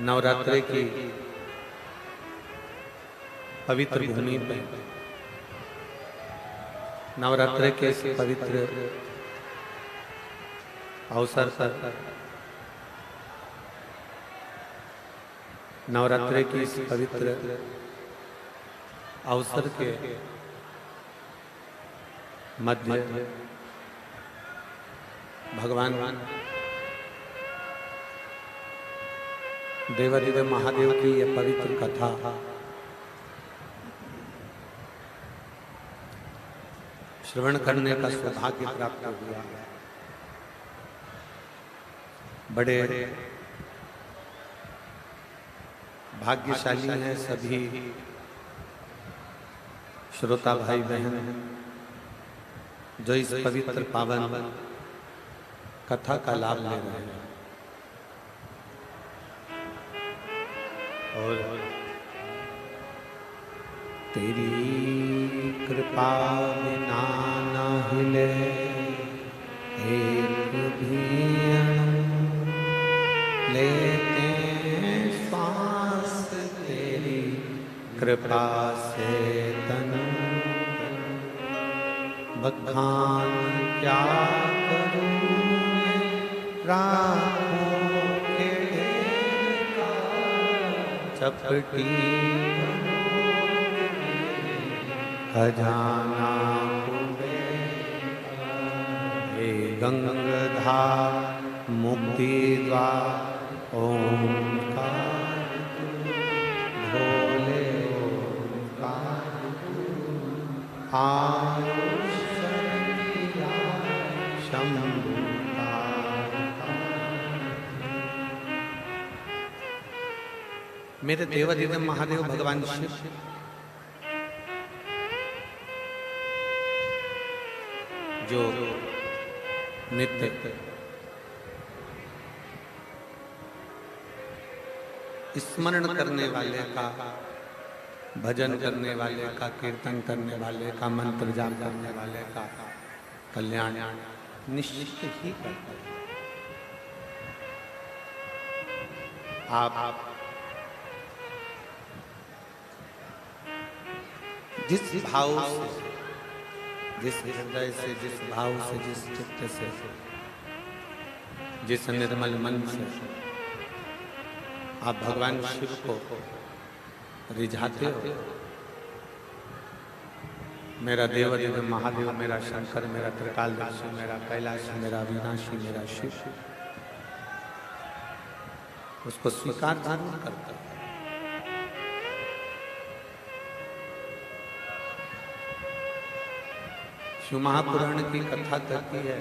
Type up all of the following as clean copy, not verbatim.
नवरात्रि की पवित्र भूमि पर नवरात्रि के इस पवित्र अवसर पर नवरात्रि की इस पवित्र अवसर के मध्य भगवान देवादिदेव महादेव की यह पवित्र कथा श्रवण करने का सौभाग्य प्राप्त हुआ। बड़े भाग्यशाली हैं सभी श्रोता भाई बहन जो इस पवित्र पावन कथा का लाभ ले रहे हैं। और तेरी कृपा बिना न हिले एक भी अणु, लेते श्वास तेरी कृपा से तनु, बखान क्या करूं राहों के का चपटी खजाना हे गंगाधार मुक्ति द्वार ओंकार भोले ओंकार आयुष शंभु। मेरे देवादिदेव महादेव भगवान शिव जो नित्य स्मरण करने वाले का, भजन करने वाले का, कीर्तन करने वाले का, मंत्र जाप करने वाले का कल्याण निश्चित ही करते हैं। आप जिस भाव से, जिस हृदय से, जिस भाव से, जिस चित्त से, जिस निर्मल मन से आप भगवान शिव को रिझाते हो, मेरा देवादिदेव महादेव, मेरा शंकर, मेरा त्रिकालदर्शी, मेरा कैलाशी, मेरा अविनाशी, मेरा शिव उसको स्वीकार जरूर करता है। शिव महापुराण की कथा कहती है,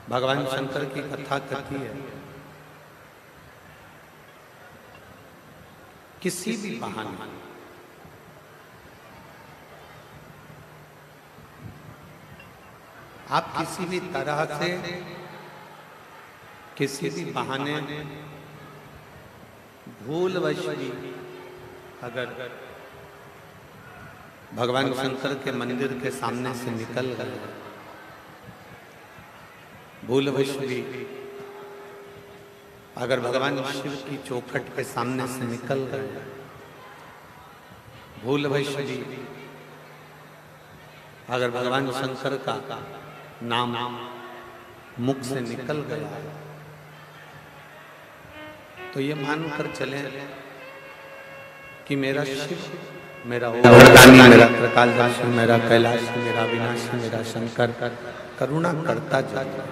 भगवान शंकर की कथा कहती है, किसी भी बहाने आप किसी भी तरह से, किसी भी बहाने भूलवश भी अगर भगवान शंकर के मंदिर के सामने से निकल गए, भूलवश भी अगर भगवान शिव की चौखट के सामने से निकल गए, भूलवश भी अगर भगवान शंकर का नाम मुख से निकल गया, तो ये मानकर चले कि मेरा शिव, मेरा ओम, मेरा त्रिकालदर्शी, मेरा कैलाशी, मेरा अविनाशी, मेरा शंकर करुणा करता जाए,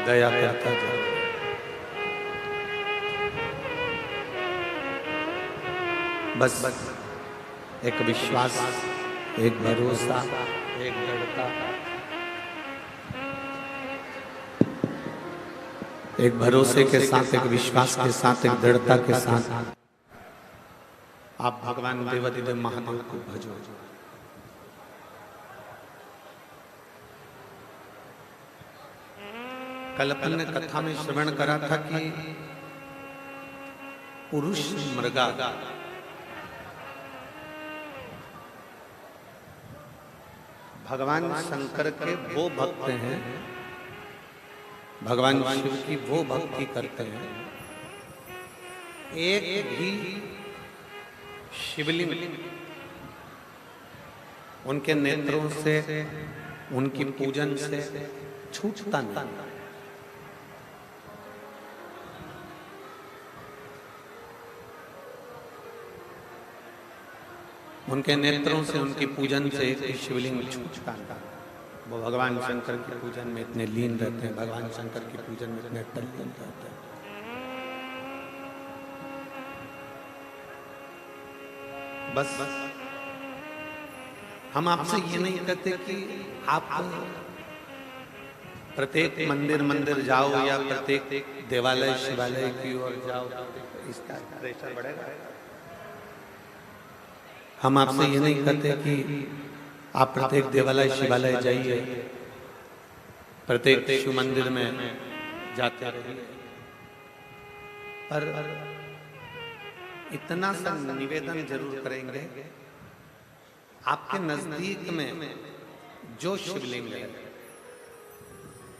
दया करता जाए। बस एक विश्वास, एक भरोसा, एक दृढ़ता, एक भरोसे के साथ, एक विश्वास के साथ, एक दृढ़ता के साथ आप भगवान देवादिदेव महादेव को भजो। कल अपन ने कथा में श्रवण करा था कि पुरुष मृगा भगवान शंकर के वो भक्त हैं भगवान शिव की वो भक्ति करते हैं, एक भी शिवलिंग उनके नेत्रों से, उनकी पूजन से छूटता नहीं। उनके नेत्रों से, उनकी पूजन से एक शिवलिंग छूटता नहीं। वो भगवान शंकर की पूजन में इतने लीन रहते हैं, भगवान शंकर की पूजन में इतने तल्लीन रहते हैं। बस हम आपसे ये नहीं कहते कि आप प्रत्येक मंदिर जाओ या प्रत्येक देवालय शिवालय की ओर जाओ, इसका प्रेशर बढ़ेगा। हम आपसे ये नहीं कहते कि आप प्रत्येक देवालय शिवालय जाइए, प्रत्येक शिव मंदिर में जाते रहिए, पर इतना सा निवेदन जरूर करेंगे, आपके नजदीक में जो शिवलिंग है,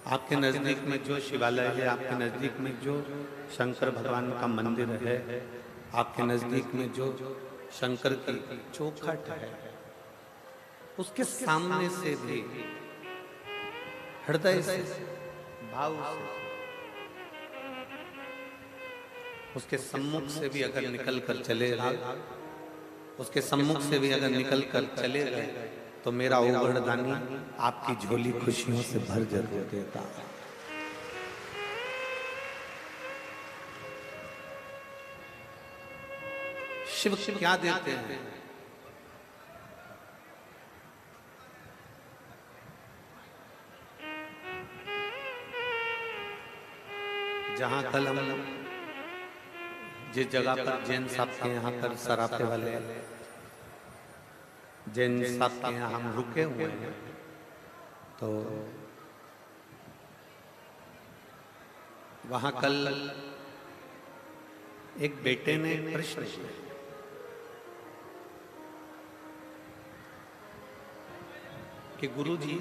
आपके नजदीक में जो शिवालय है, आपके नजदीक में जो शंकर भगवान का मंदिर है, आपके नजदीक में जो शंकर की चौखट है, उसके सामने से भी हृदय से, भाव से, उसके सम्मुख से भी अगर निकल कर चले गए, उसके सम्मुख से भी अगर निकल कर चले गए, तो मेरा ओघड़दानी आपकी झोली खुशियों से भर जरूर देता। शिव क्या देते हैं? जहां कल हम जिस जगह पर जैन साहब के यहाँ पर सराफे वाले जैन साहब के यहाँ हम रुके हुए हैं, तो वहां कल एक बेटे ने प्रश्न किया कि गुरुजी,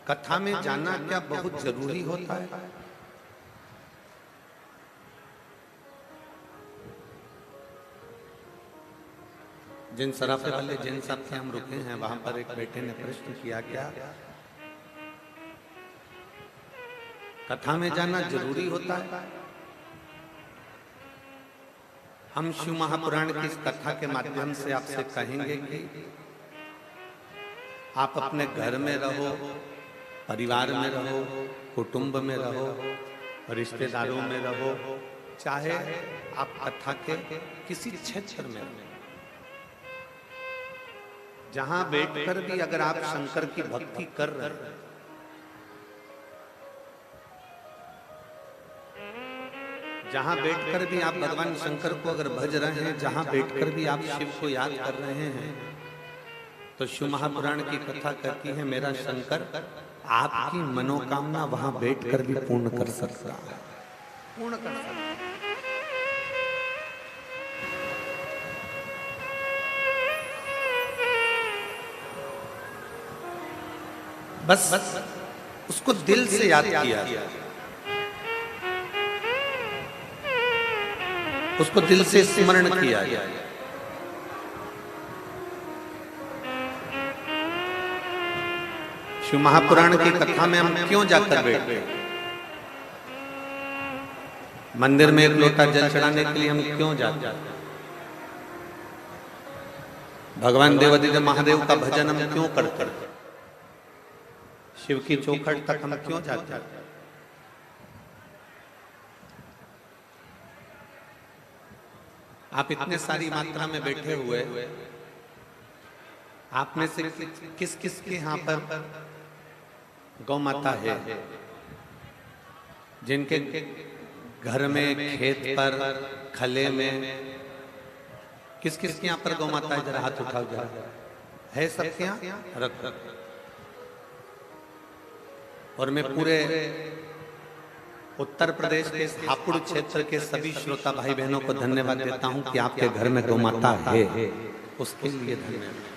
कथा में जाना क्या बहुत जरूरी होता है? जिन सराफे वाले जिन साहब से हम रुके हैं, वहां पर एक बेटे ने प्रश्न किया, क्या कथा में जाना जरूरी होता है? हम शिव महापुराण की इस कथा के माध्यम से आपसे कहेंगे कि आप अपने घर में रहो, परिवार में रहो, कुटुंब में रहो, रिश्तेदारों में रहो, चाहे आप कथा के किसी क्षेत्र में रहो, जहां बैठकर भी अगर आप शंकर की भक्ति कर रहे हैं, जहां बैठकर भी आप भगवान शंकर को अगर भज रहे हैं, जहां बैठकर भी आप शिव को याद कर रहे हैं, तो शिव महापुराण की कथा कहती है मेरा शंकर आपकी मनोकामना वहां बैठकर भी पूर्ण कर सकता है, पूर्ण कर सकता है। बस उसको दिल से याद किया, उसको दिल से स्मरण किया गया। शिव महापुराण की कथा में हम क्यों जाकर बैठते हैं? मंदिर में एक लोटा जल चढ़ाने के लिए हम क्यों जाते हैं? भगवान देवादिदेव महादेव का भजन हम क्यों करते हैं? शिव की चौखट तक हम क्यों जाते हैं? आप इतने सारी मात्रा में बैठे हुए, आप में से किस किस के यहाँ पर गौ माता है? जिनके घर में, खेत पर, खले में, किस किस के यहाँ पर गौ माता है? जरा हाथ उठाओ, जरा है सबके यहाँ? रख। और मैं पूरे उत्तर प्रदेश के हापुड़ क्षेत्र के सभी श्रोता भाई बहनों को धन्यवाद देता हूं कि आपके घर में गौ माता है, उसके लिए धन्यवाद।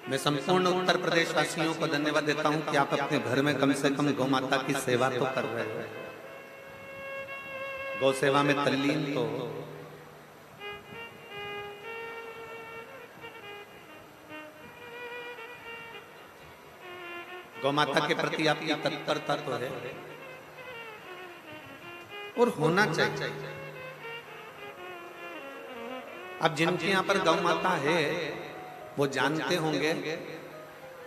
मैं संपूर्ण उत्तर प्रदेश वासियों को धन्यवाद देता हूं कि आप अपने घर में कम से कम गौ माता की सेवा तो कर रहे हो, गौ सेवा में तल्लीन तो हो। गौ माता के प्रति आपकी तत्परता तो है और होना चाहिए। अब जिनके यहाँ पर गौ माता है वो जानते होंगे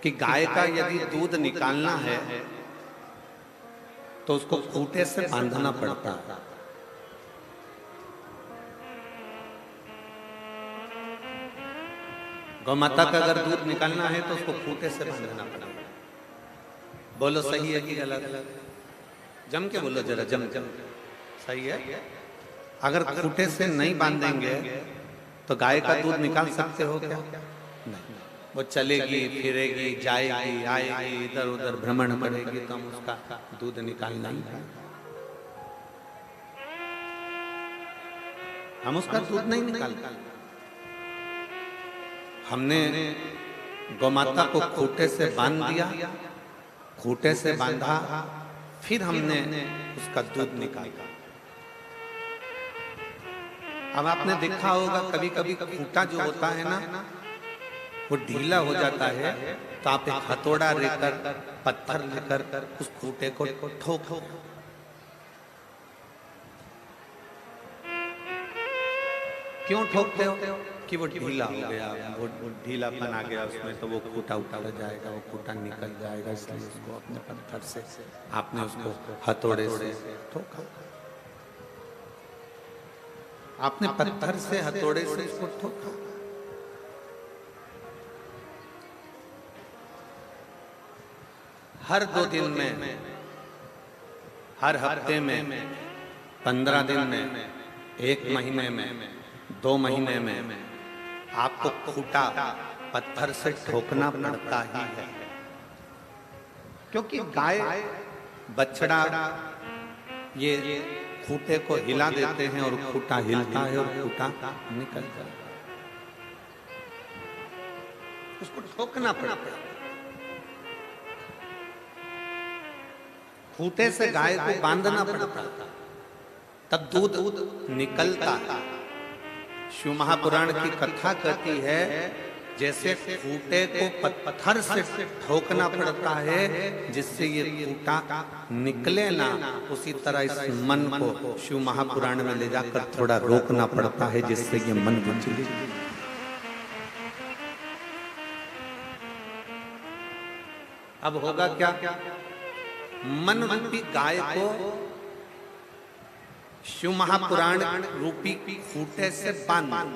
कि गाय का यदि दूध निकालना है तो उसको खूंटे से बांधना पड़ता है। गौ माता का अगर दूध निकालना है तो उसको खूंटे से बांधना पड़ेगा। बोलो सही है कि गलत? जम के बोलो जरा, जम जम सही है। अगर खूंटे से नहीं बांधेंगे तो गाय का दूध निकाल सकते हो क्या? नहीं। वो चलेगी फिरेगी जाएगी आएगी इधर उधर भ्रमण करेगी तो हम उसका दूध निकालना ही है। हम उसका दूध नहीं निकालते। हमने गौ माता को खूंटे से बांध दिया, खूंटे से बांधा, फिर हमने उसका दूध निकाला। अब आपने देखा होगा कभी कभी खूंटा जो होता है ना वो ढीला हो जाता है, तो आप एक हथौड़ा लेकर पत्थर लेकर उस खूंटे को ठोको। क्यों ठोकते हो? कि वो ढीला हो गया, वो ढीलापन आ गया उसमें, तो वो खूंटा उतार जाएगा, वो खूंटा निकल जाएगा, इसलिए उसको अपने पत्थर से आपने उसको हथौड़े से ठोका। आपने पत्थर से हथौड़े से उसको ठोका। हर 2 दिन में, हर हफ्ते में, 15 दिन में, 1 महीने में, 2 महीने में आपको खूंटा पत्थर से ठोकना पड़ता ही है। क्योंकि गाय बछड़ा ये खूंटे को हिला देते हैं और खूंटा हिलता है और खूंटा निकल जाता है। उसको ठोकना पड़ता है। खूंटे से गाय को बांधना पड़ता है, तब दूध निकलता है। शिव महापुराण की कथा कहती है जैसे खूंटे को पत्थर से ठोकना पड़ता है जिससे ये खूंटा निकले ना, उसी तरह इस मन को शिव महापुराण में ले जाकर थोड़ा रोकना पड़ता है जिससे ये मन विचलित। अब होगा क्या? मन रूपी गाय को शिव महापुराण रूपी खूंटे से बांध।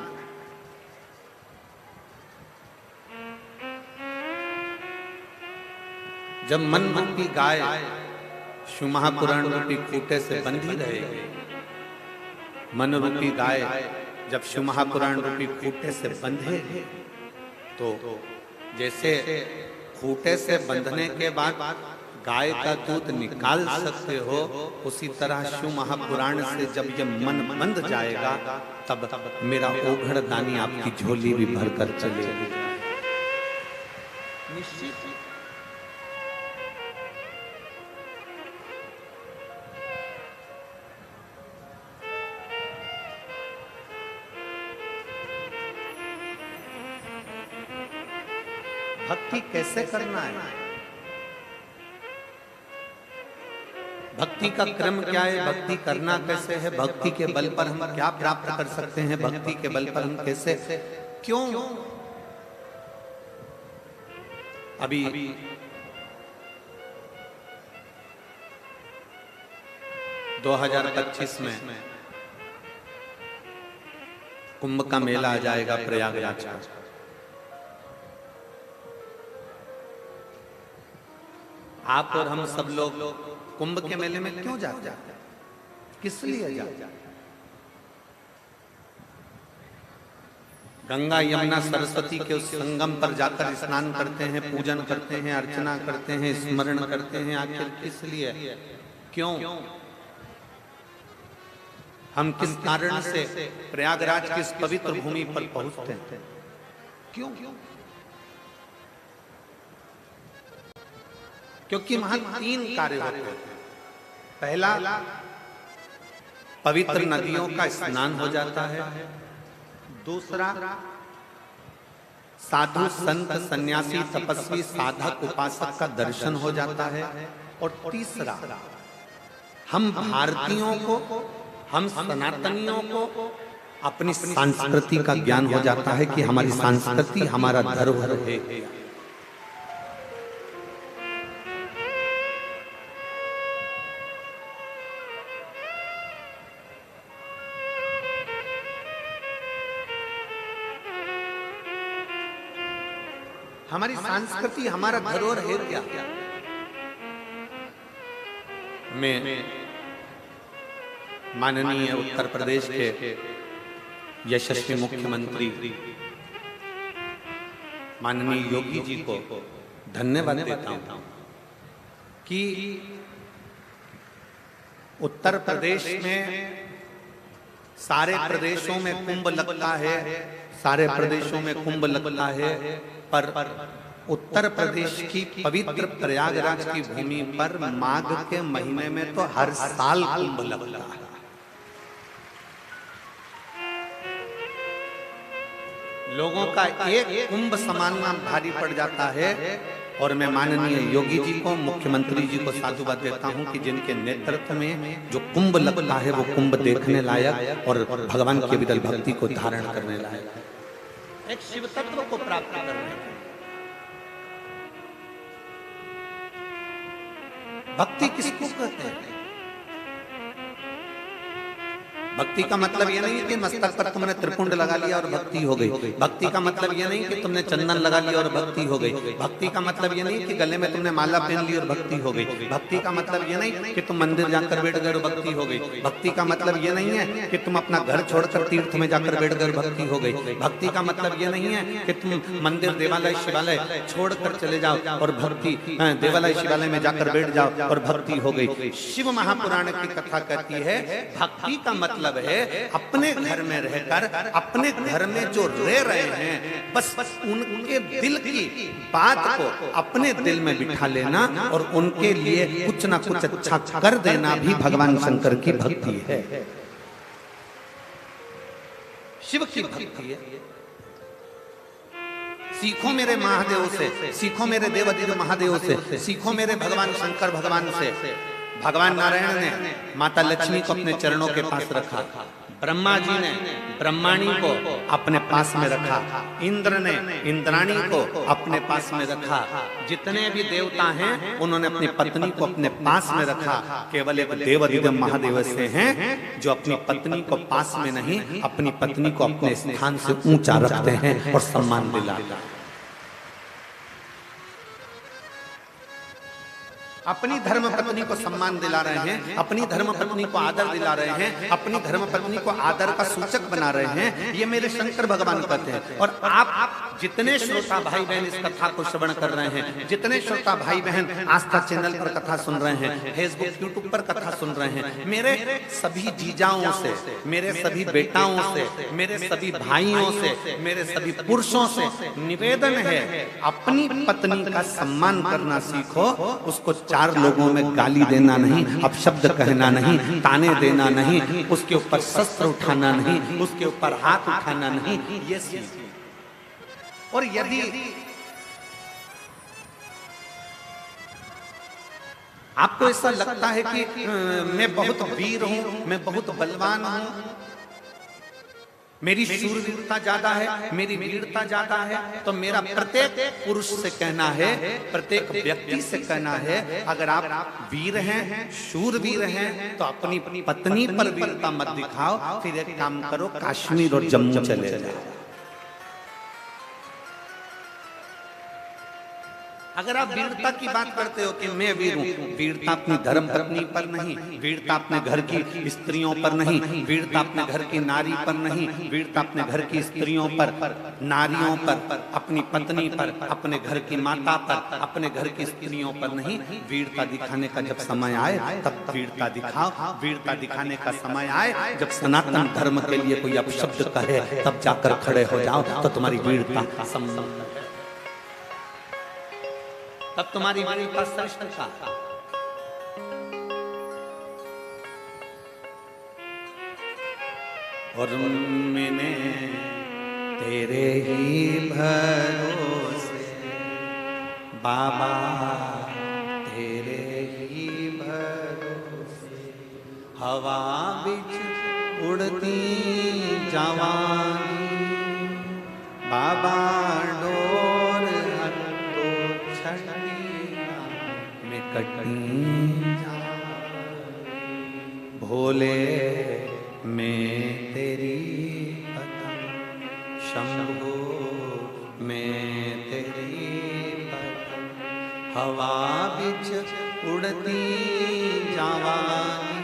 जब मन रूपी गाय शिव महापुराण रूपी खूंटे से बंधी रहेगी, मन रूपी गाय जब शिव महापुराण रूपी खूंटे से बंधेगी तो जैसे खूंटे से बंधने के बाद गाय का दूध निकाल सकते हो, उसी तरह शिव महापुराण से जब ये मन बंध जाएगा तब मेरा ओघड़ दानी आपकी झोली भी भरकर चलेगी। निश्चित भक्ति कैसे करना है? भक्ति का क्रम क्या है? भक्ति करना कैसे है? भक्ति के बल पर हम क्या प्राप्त कर सकते हैं? भक्ति के बल पर हम कैसे, क्यों? अभी 2025 में कुंभ का मेला आ जाएगा प्रयागराज का। आप और हम सब लोग कुंभ के मेले में क्यों जाते हैं? किस लिए जाते हैं? गंगा यमुना सरस्वती के उस संगम पर जाकर स्नान करते हैं, पूजन करते हैं, अर्चना करते हैं, स्मरण करते हैं। आखिर किस लिए? क्यों? हम किस कारण से प्रयागराज की इस पवित्र भूमि पर पहुंचते हैं? क्यों? क्योंकि वहां 3 कार्य होते हैं। पहला, पवित्र नदियों का स्नान हो जाता है। दूसरा, साधु संत सन्यासी तपस्वी साधक उपासक का दर्शन हो जाता है। और तीसरा, हम भारतीयों को, हम सनातनियों को अपनी संस्कृति का ज्ञान हो जाता है कि हमारी संस्कृति हमारा धरोहर है। हमारी संस्कृति हमारा धरोहर है क्या? मैं माननीय उत्तर प्रदेश के यशस्वी मुख्यमंत्री माननीय योगी जी को धन्यवाद देता हूं कि उत्तर प्रदेश में सारे प्रदेशों में कुंभ लगता है, सारे प्रदेशों में कुंभ लगता है, पर उत्तर प्रदेश की पवित्र प्रयागराज की भूमि पर माघ के महीने में तो हर साल कुंभ लगता है। लोगों का एक कुंभ समानना भारी पड़ जाता है। और मैं माननीय योगी जी को, मुख्यमंत्री जी को साधुवाद देता हूं कि जिनके नेतृत्व में जो कुंभ लगता है वो कुंभ देखने लायक और भगवान की विदल भक्ति को धारण करने लायक, एक शिव तत्व को प्राप्त करने। भक्ति किसको कहते हैं? भक्ति का मतलब यह नहीं कि मस्तक पर तुमने त्रिपुंड लगा लिया और भक्ति हो गई। भक्ति का मतलब यह नहीं कि तुमने चंदन लगा लिया और भक्ति हो गई। भक्ति का मतलब यह नहीं कि गले में तुमने माला पहन ली और भक्ति हो गई। भक्ति का मतलब यह नहीं कि तुम मंदिर जाकर बैठ गए और भक्ति हो गई। भक्ति का मतलब यह नहीं है कि तुम अपना घर छोड़कर तीर्थ में जाकर बैठ गए और भक्ति हो गई। भक्ति का मतलब यह नहीं है कि तुम मंदिर, देवालय, शिवालय छोड़कर चले जाओ और भक्ति, देवालय शिवालय में जाकर बैठ जाओ और भक्ति हो गई। शिव महापुराण की कथा कहती है भक्ति का मतलब है अपने घर में रहकर, अपने घर में जो रह रहे हैं, बस उनके दिल की बात को अपने दिल में बिठा लेना और उनके लिए कुछ ना कुछ अच्छा कर देना भी भगवान शंकर की भक्ति है, शिव की भक्ति है। सीखो मेरे महादेव से, सीखो मेरे देवाधिदेव महादेव से, सीखो मेरे भगवान शंकर भगवान से। भगवान नारायण ने माता लक्ष्मी को अपने चरणों के पास रखा, ब्रह्मा जी ने ब्रह्माणी को अपने पास में रखा, इंद्र ने इंद्राणी को अपने पास में रखा। जितने भी देवता हैं उन्होंने अपनी पत्नी को अपने पास में रखा। केवल एक देवाधिदेव महादेव से हैं जो अपनी पत्नी को पास में नहीं, अपनी पत्नी को अपने स्थान से ऊंचा रखते हैं और सम्मान दिलाते हैं। अपनी धर्म पत्नी को सम्मान दिला रहे हैं, अपनी धर्म पत्नी को आदर दिला रहे हैं, अपनी धर्म पत्नी को आदर का सूचक बना रहे हैं। ये मेरे शंकर भगवान कहते हैं। और आप जितने श्रोता भाई बहन इस कथा को श्रवण कर रहे हैं, जितने श्रोता भाई बहन आस्था चैनल पर कथा सुन रहे हैं, फेसबुक यूट्यूब पर कथा सुन रहे हैं, मेरे सभी जीजाओं से, मेरे सभी बेटाओं से, मेरे सभी भाइयों से, मेरे सभी पुरुषों से निवेदन है, अपनी पत्नी का सम्मान करना सीखो। उसको 4 लोगों में गाली देना नहीं, अपशब्द कहना नहीं, ताने देना नहीं, उसके ऊपर शस्त्र उठाना नहीं, उसके ऊपर हाथ उठाना नहीं, ये सीखो। और यदि आपको ऐसा लगता है कि मैं बहुत वीर हूं, मैं बहुत बलवान हूं, मेरी शूरवीरता ज्यादा है, मेरी वीरता ज्यादा है, तो मेरा प्रत्येक पुरुष से कहना है, प्रत्येक व्यक्ति से कहना है, अगर आप वीर हैं, शूरवीर हैं, तो अपनी पत्नी पर वीरता मत दिखाओ। फिर एक काम करो, कश्मीर और जम्मू चले जाओ। अगर आप वीरता की बात करते हो कि मैं वीर हूं, वीरता अपनी धर्म पत्नी पर नहीं, वीरता अपने घर की स्त्रियों पर नहीं, वीरता अपने घर की नारी पर नहीं, वीरता अपने घर की स्त्रियों पर, नारियों पर, अपनी पत्नी पर, अपने घर की माता पर, अपने घर की स्त्रियों पर नहीं। वीरता दिखाने का जब समय आए तब वीरता दिखाओ। वीरता दिखाने का समय आए जब सनातन धर्म के लिए कोई अपशब्द कहे तब जाकर खड़े हो जाओ, तो तुम्हारी वीरता संभव है। तब तुम्हारी वीरता श्रेष्ठ का। और मैंने तेरे ही भरोसे बाबा, तेरे ही भरोसे हवा बिच उड़ती जवानी बाबा, डोर हटो छटिया में कटी भोले में तेरी पतंग, शंभू में तेरी पतंग हवा बिच उड़ती जवानी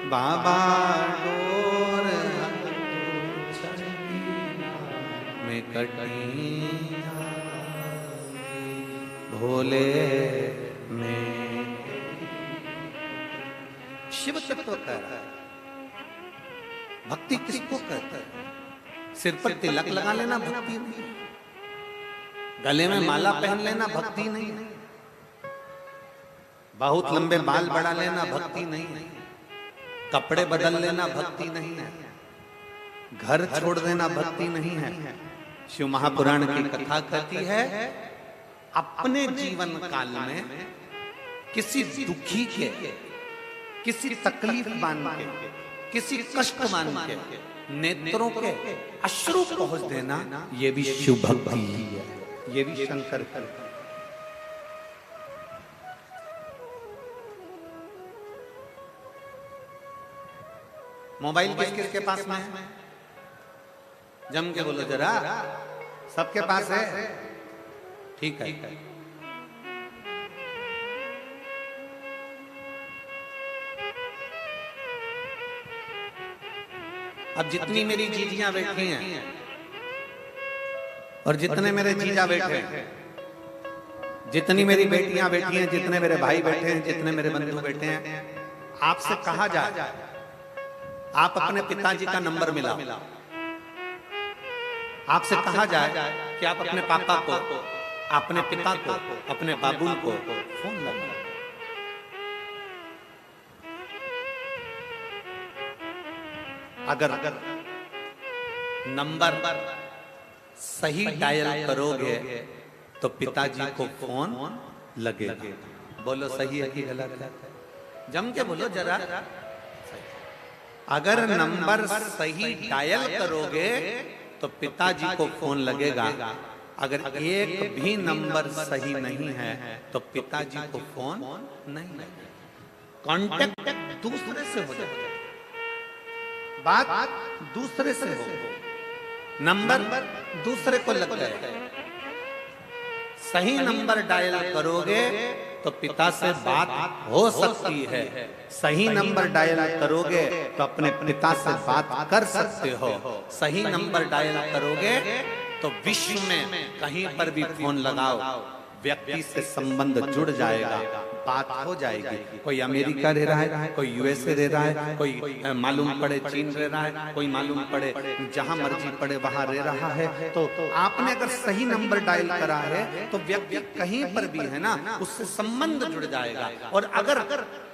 बाबा, डोर में कटी भोले में। शिव तत्व कह रहा है, भक्ति किसको कहता है? सिर पर तिलक लगा लेना भक्ति नहीं, गले में माला पहन लेना भक्ति नहीं, बहुत लंबे बाल बढ़ा लेना भक्ति नहीं, कपड़े बदल लेना भक्ति नहीं है, घर छोड़ देना भक्ति नहीं है। शिव महापुराण की कथा कहती है, अपने जीवन काल में किसी दुखी के, किसी तकलीफ मान के, किसी कष्ट मान के नेत्रों के अश्रु पहुंच देना, ये भी शिव भक्ति ही है, ये भी शंकर की। मोबाइल किस किस के पास में है? जम के बोलो जरा, सबके पास है? ठीक है। अब जितनी मेरी जीजियां बैठी हैं और जितने मेरे जीजा बैठे हैं, जितनी मेरी बेटियां बैठी हैं, जितने मेरे भाई बैठे हैं, जितने मेरे बंधु बैठे हैं, आपसे कहा जाए आप अपने पिताजी का नंबर मिलाओ। आपसे कहा जाए कि आप अपने पापा को, अपने पिता को, अपने बाबू को फोन लगाओ। अगर नंबर सही डायल करोगे तो पिताजी को फोन लगेगा। बोलो सही है कि गलत है? जम के बोलो जरा। अगर नंबर सही डायल करोगे तो पिताजी को फोन लगेगा। अगर एक भी नंबर सही नहीं है तो पिताजी को फोन नहीं लगेगा। कांटेक्ट दूसरे से हो जाए, बात दूसरे से हो, नंबर दूसरे को लग गए। सही नंबर डायल करोगे तो पिता से बात हो सकती है, सही नंबर डायल करोगे तो अपने पिता से बात कर सकते हो। सही नंबर डायल करोगे तो विश्व में कहीं पर भी फोन लगाओ, व्यक्ति से संबंध जुड़ जाएगा, बात हो जाएगी। कोई अमेरिका रह रहा है, कोई यूएसए रह रहा है, कोई मालूम पड़े चीन रह रहा है, कोई मालूम पड़े जहां मर्जी पड़े वहां रह रहा है, तो आपने अगर सही नंबर डायल करा है तो व्यक्ति कहीं पर भी है ना, उससे संबंध जुड़ जाएगा। और अगर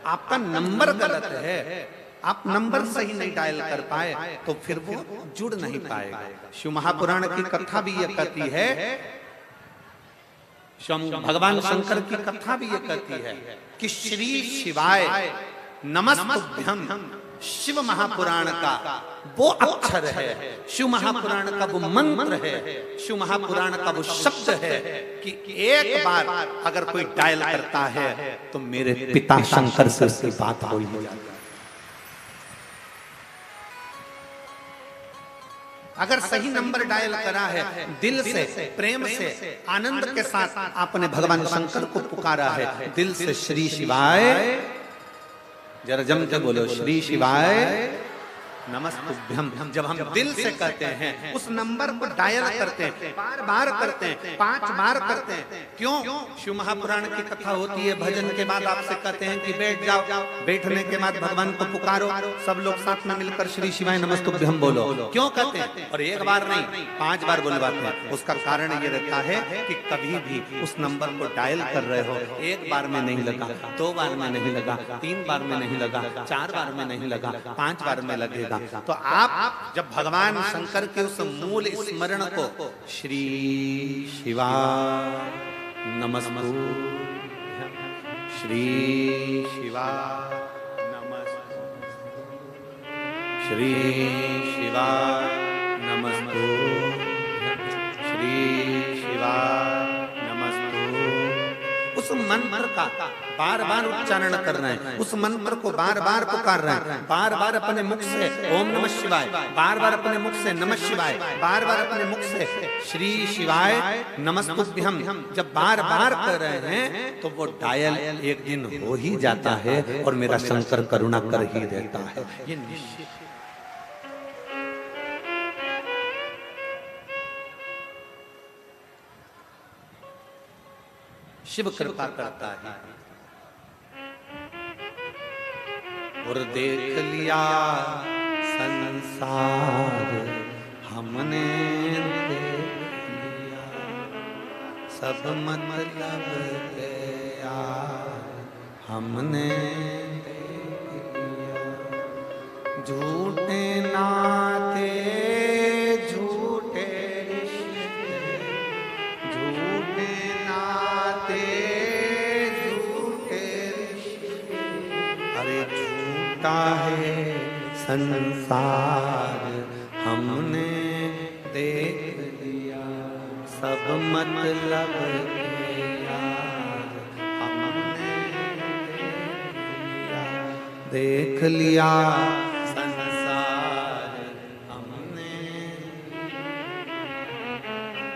आपका नंबर गलत है, आप नंबर सही नहीं डायल कर पाए तो फिर वो जुड़ नहीं पाएगा। शिव महापुराण की कथा भी ये कहती है, भगवान शंकर की कथा भी ये कहती है कि श्री शिवाय नमस्तुभ्यम शिव महापुराण का वो अक्षर है, शिव महापुराण का वो मंत्र है, शिव महापुराण का वो शब्द है कि एक बार अगर कोई डायल करता है तो मेरे पिता शंकर से उसकी बात हो ही जाती है। अगर सही नंबर डायल करा है, दिल से, प्रेम से, आनंद के साथ आपने भगवान शंकर को पुकारा है, दिल से श्री शिवाय, जरा जम के बोलो श्री शिवाय नमस्तुभ्यम। जब हम दिल से कहते हैं, उस नंबर को डायल करते हैं, बार बार करते हैं, 5 बार करते हैं। क्यों? शिव महापुराण की कथा होती है, भजन के बाद आपसे कहते हैं कि बैठ जाओ, बैठने के बाद भगवान को पुकारो, सब लोग साथ में मिलकर श्री शिवाय नमस्तुभ्यम बोलो। क्यों कहते हैं? और एक बार नहीं, 5 बार बुलवाते हैं। उसका कारण ये रहता है कि कभी भी उस नंबर को डायल कर रहे हो, 1 बार में नहीं लगा, 2 बार में नहीं लगा, 3 बार में नहीं लगा, 4 बार में नहीं लगा, 5 बार में लगेगा। तो आप जब भगवान शंकर के उस मूल स्मरण को श्री शिवा नमस्तुभ्यम, श्री शिवा नमस्तुभ्यम, श्री शिवा नमस्तुभ्यम, श्री शिवा नमस्तुभ्यम, उस मंत्र का बार बार उच्चारण कर रहे हैं, उस मंत्र को बार बार पुकार रहे हैं, बार बार अपने मुख से ओम नमः शिवाय, बार बार अपने मुख से नमः शिवाय, बार बार अपने मुख से श्री शिवाय नमस्तुभ्यम जब बार बार कर रहे हैं तो वो डायल एक दिन हो ही जाता है और मेरा शंकर करुणा कर ही देता है। ये निश्चित शिव कृपा करता है। और देख लिया संसार हमने, देख लिया सब मतलब गया हमने, देख लिया झूठे नाते झूठे रिश्ते, झूठे नाते झूठे रिश्ते, अरे झूठा है संसार हमने देख लिया सब मतलब के यार हमने देख लिया संसार हमने।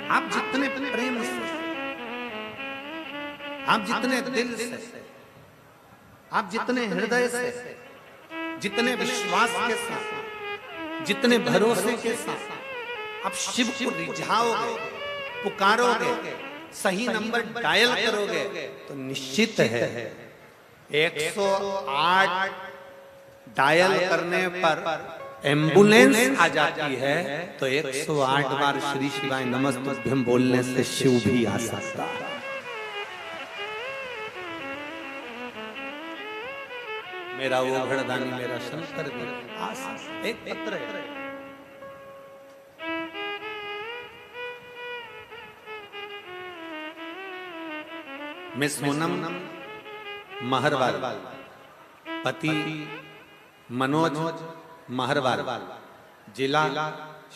आप जितने प्रेम से, आप जितने दिल से, आप जितने हृदय से, जितने विश्वास के साथ, जितने भरोसे के साथ आप शिव को रिझाओगे, पुकारोगे, सही नंबर डायल करोगे तो निश्चित है 108 डायल करने पर एम्बुलेंस आ जाती है तो 108 बार श्री शिवाय नमस्तुभ्यम बोलने से शिव भी आ सकता है। मेरा वो घड़दानी मेरा शंकर भी आ सकता। एक पत्र है, मैं सोनम महरवाल, पति मनोज महरवाल, जिला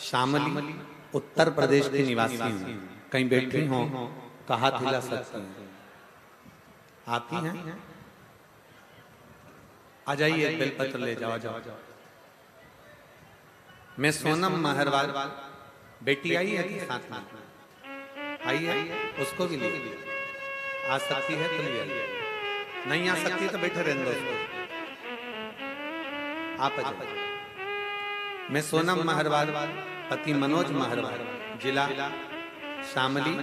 शामली, उत्तर प्रदेश की निवासी हूँ। कहीं बैठी हो तो हाथ हिला सकती हैं। आती हैं? आ जाइए, बेलपत्र ले जाओ। मैं सोनम महरवाल, बेटी आई है कि साथ में आई है, उसको भी ले आ सकती है तो ले, नहीं आ सकती तो बैठे रहने दो। आप आ जाइए। मैं सोनम महरवाल, पति मनोज महरवाल, जिला शामली,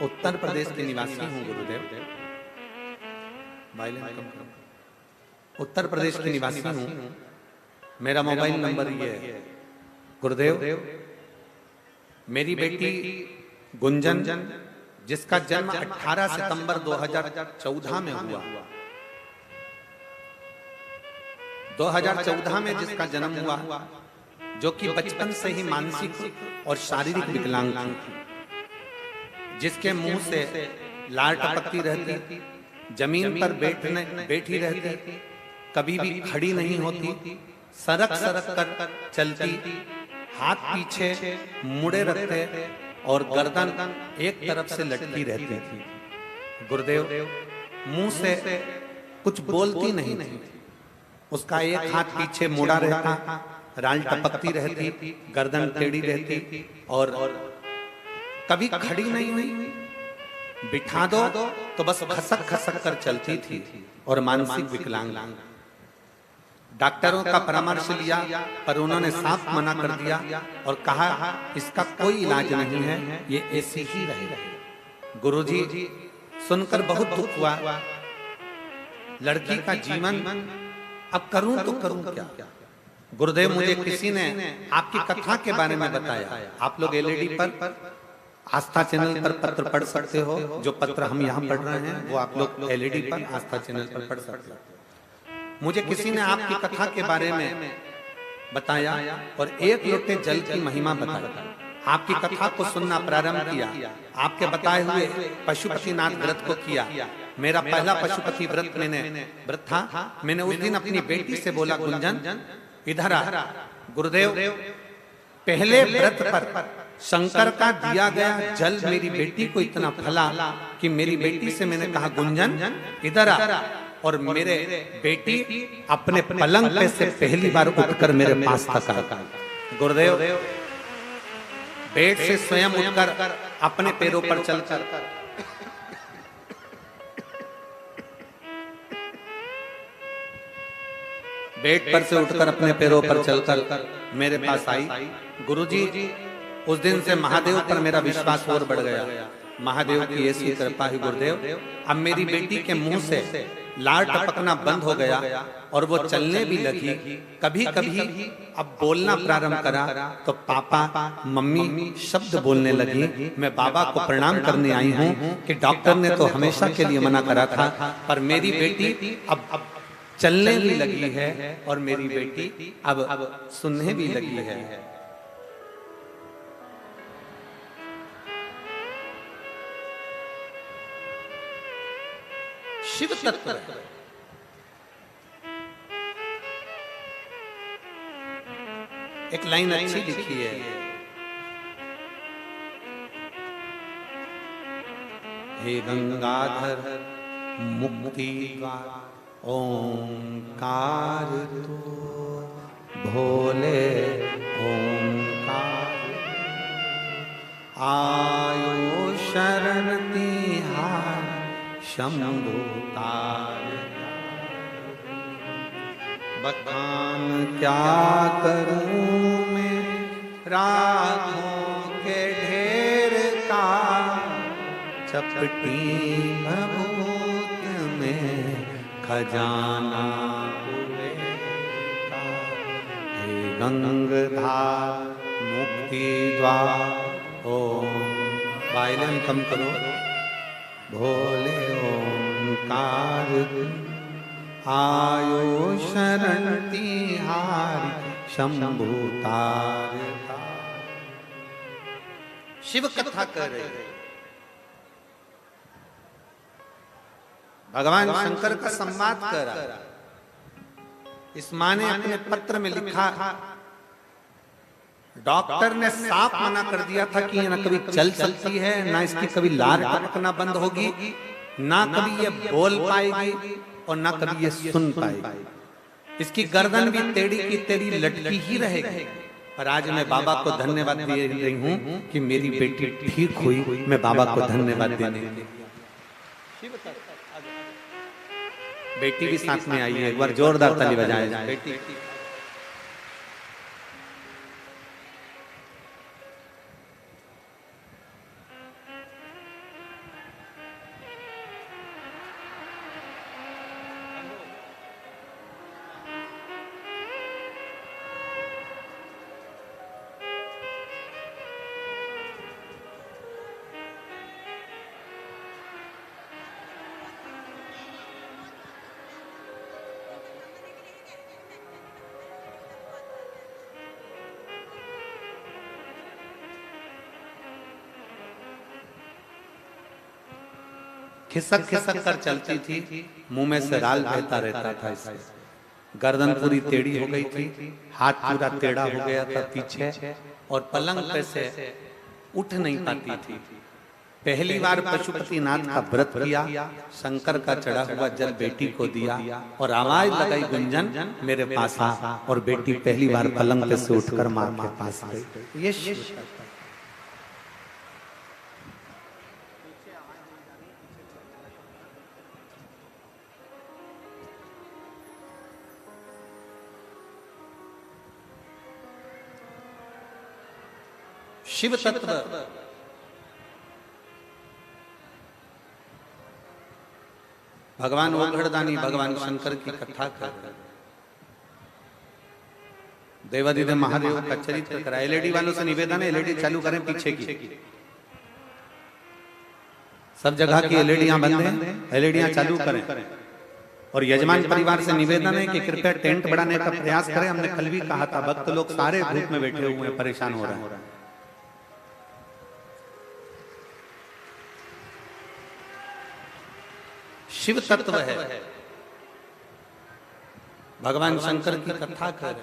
उत्तर प्रदेश के निवासी हूँ। गुरुदेव, उत्तर प्रदेश के निवासी हूँ। मेरा मोबाइल नंबर ये है। गुरुदेव, मेरी बेटी गुंजन, जिसका जन्म 18 सितंबर 2014 में हुआ, 2014 में जिसका जन्म हुआ, जो कि बचपन से ही मानसिक और शारीरिक विकलांग थी, जिसके मुंह से लार टपकती रहती, जमीन पर बैठी रहती, कभी भी खड़ी नहीं होती, सरक सरक कर चलती, हाथ पीछे मुड़े रखते और गर्दन एक तरफ से लटकी रहती थी। गुरुदेव, मुंह से कुछ बोलती नहीं थी, उसका एक हाथ पीछे मुड़ा रहता, राल टपकती रहती, गर्दन टेढ़ी रहती और कभी खड़ी नहीं हुई, बिठा दो तो बस खसक खसक कर चलती थी और मानसिक विकलांग। डॉक्टरों का परामर्श लिया पर उन्होंने साफ मना कर दिया और कहा इसका कोई इलाज नहीं है, ये ऐसे ही रहेगा। गुरुजी सुनकर बहुत दुख हुआ, लड़की का जीवन अब करूं तो करूं क्या। गुरुदेव मुझे किसी ने आपकी कथा के बारे में बताया, आप लोग एलईडी पर आस्था चैनल पर पत्र पढ़ सकते हो, जो पत्र हम यहाँ पढ़ रहे हैं वो आप लोग एलईडी पर आस्था चैनल पर पढ़ सकते हो। मुझे किसी ने आपकी कथा के बारे में बताया और एक लोटे जल की महिमा बताई। आपकी कथा को सुनना प्रारंभ किया, आपके बताए हुए पशुपतिनाथ व्रत को किया। मेरा पहला पशुपति व्रत था। मैंने उस दिन अपनी बेटी से बोला, गुंजन इधर आ, गुरुदेव पहले व्रत पर शंकर का दिया गया जल मेरी बेटी को इतना फला कि मेरी बेटी से मैंने कहा, गुंजन इधर आ, और मेरे बेटी अपने पलंग पे से पहली बार उठकर मेरे पास तक आ। गुरुदेव बेड से स्वयं उठकर अपने पैरों पर चलकर बेड पर से उठकर अपने पैरों पर चलकर मेरे पास आई। गुरुजी उस दिन से महादेव पर मेरा विश्वास और बढ़ गया। महादेव की ऐसी कृपा है गुरुदेव, अब मेरी बेटी के मुंह से लार टपकना बंद हो गया और वो चलने भी लगी। कभी कभी अब बोलना प्रारंभ करा तो पापा मम्मी शब्द बोलने लगी। मैं बाबा को प्रणाम करने आई हूँ कि डॉक्टर ने तो हमेशा के लिए मना करा था, पर मेरी बेटी अब चलने भी लगी है और मेरी बेटी अब सुनने भी लगी है। शिव तत्व एक लाइन अच्छी लिखी है, हे गंगाधर मुक्ति ओंकार तो भोले ओंकार आयो शरण तिहार शंभु तार। बखान क्या करूं मैं रागों के ढेर का, चपटी भभूत में खजाना हुए का। हे गंगाधर मुक्ति द्वार ओम, वायलिन कम करो, भोले ओंकार आयो शरण तिहारी शंभु तार। शिव कथा कर रहे हैं, भगवान शंकर का संवाद कर रहा। इस माँ ने अपने पत्र में लिखा, डॉक्टर ने साफ मना कर दिया था कि ये ना कभी चल सकती है, ना इसकी कभी लार टपकना बंद होगी, ना कभी ये बोल पाएगी और ना कभी ये सुन पाएगी। इसकी गर्दन भी टेढ़ी की टेढ़ी लटकी ही रहेगी। पर आज मैं बाबा को धन्यवाद दे रही हूँ कि मेरी बेटी ठीक हुई। मैं बाबा को धन्यवाद देने बेटी भी साथ में आई है, एक बार जोरदार ताली बजाएं बेटी। खिसक खिसक कर चलती थी, मुंह में से राल बहता रहता था। इससे गर्दन पूरी टेढ़ी हो गई थी, हाथ पूरा टेढ़ा हो गया था पीछे, और पलंग पे से उठ नहीं पाती थी। पहली बार पशुपतिनाथ का व्रत किया, शंकर का चढ़ा हुआ जल बेटी को दिया और आवाज लगाई, गुंजन मेरे पास आ। और बेटी पहली बार पलंग पे से उठकर मां के पास गई। ये शिव तत्व भगवान ओघड़दानी भगवान शंकर की कथा कर देवादिदेव महादेव का चरित्र करा। एलईडी वालों से निवेदन है, एलईडी चालू करें पीछे की। सब जगह की एलईडियां बंद हैं, एलईडियां चालू करें। और यजमान परिवार से निवेदन है कि कृपया टेंट बढ़ाने का प्रयास करें। हमने कल भी कहा था, भक्त लोग सारे धूप में बैठे हुए हैं, परेशान हो रहे हैं। शिव तत्व है, भगवान शंकर की कथा कर,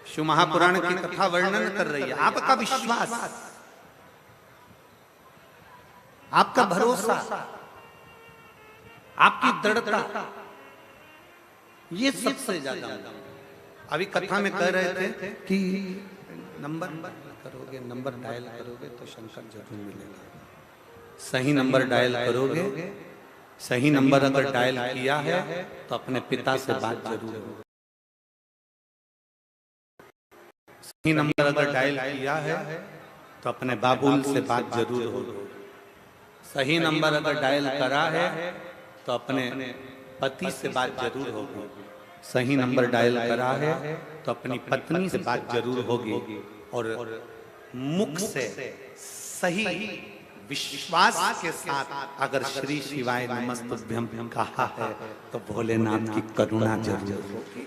शिव महापुराण की कथा वर्णन कर रही है। आपका विश्वास, आपका भरोसा, आपकी दृढ़ता, ये सबसे ज्यादा। अभी कथा में कह रहे थे कि नंबर करोगे, नंबर डायल करोगे तो शंकर जरूर मिलेगा। सही नंबर डायल करोगे, सही नंबर अगर डायल किया है तो अपने पिता से बात जरूर होगी। सही नंबर अगर डायल किया है तो अपने बाबुल से बात जरूर होगी। सही नंबर अगर डायल करा है तो अपने पति से बात जरूर होगी। सही नंबर डायल करा है तो अपनी पत्नी से बात जरूर होगी। और मुख से सही विश्वास के साथ अगर श्री शिवाय नमस्तुभ्यं कहा है तो भोलेनाथ की करुणा जरूर होगी।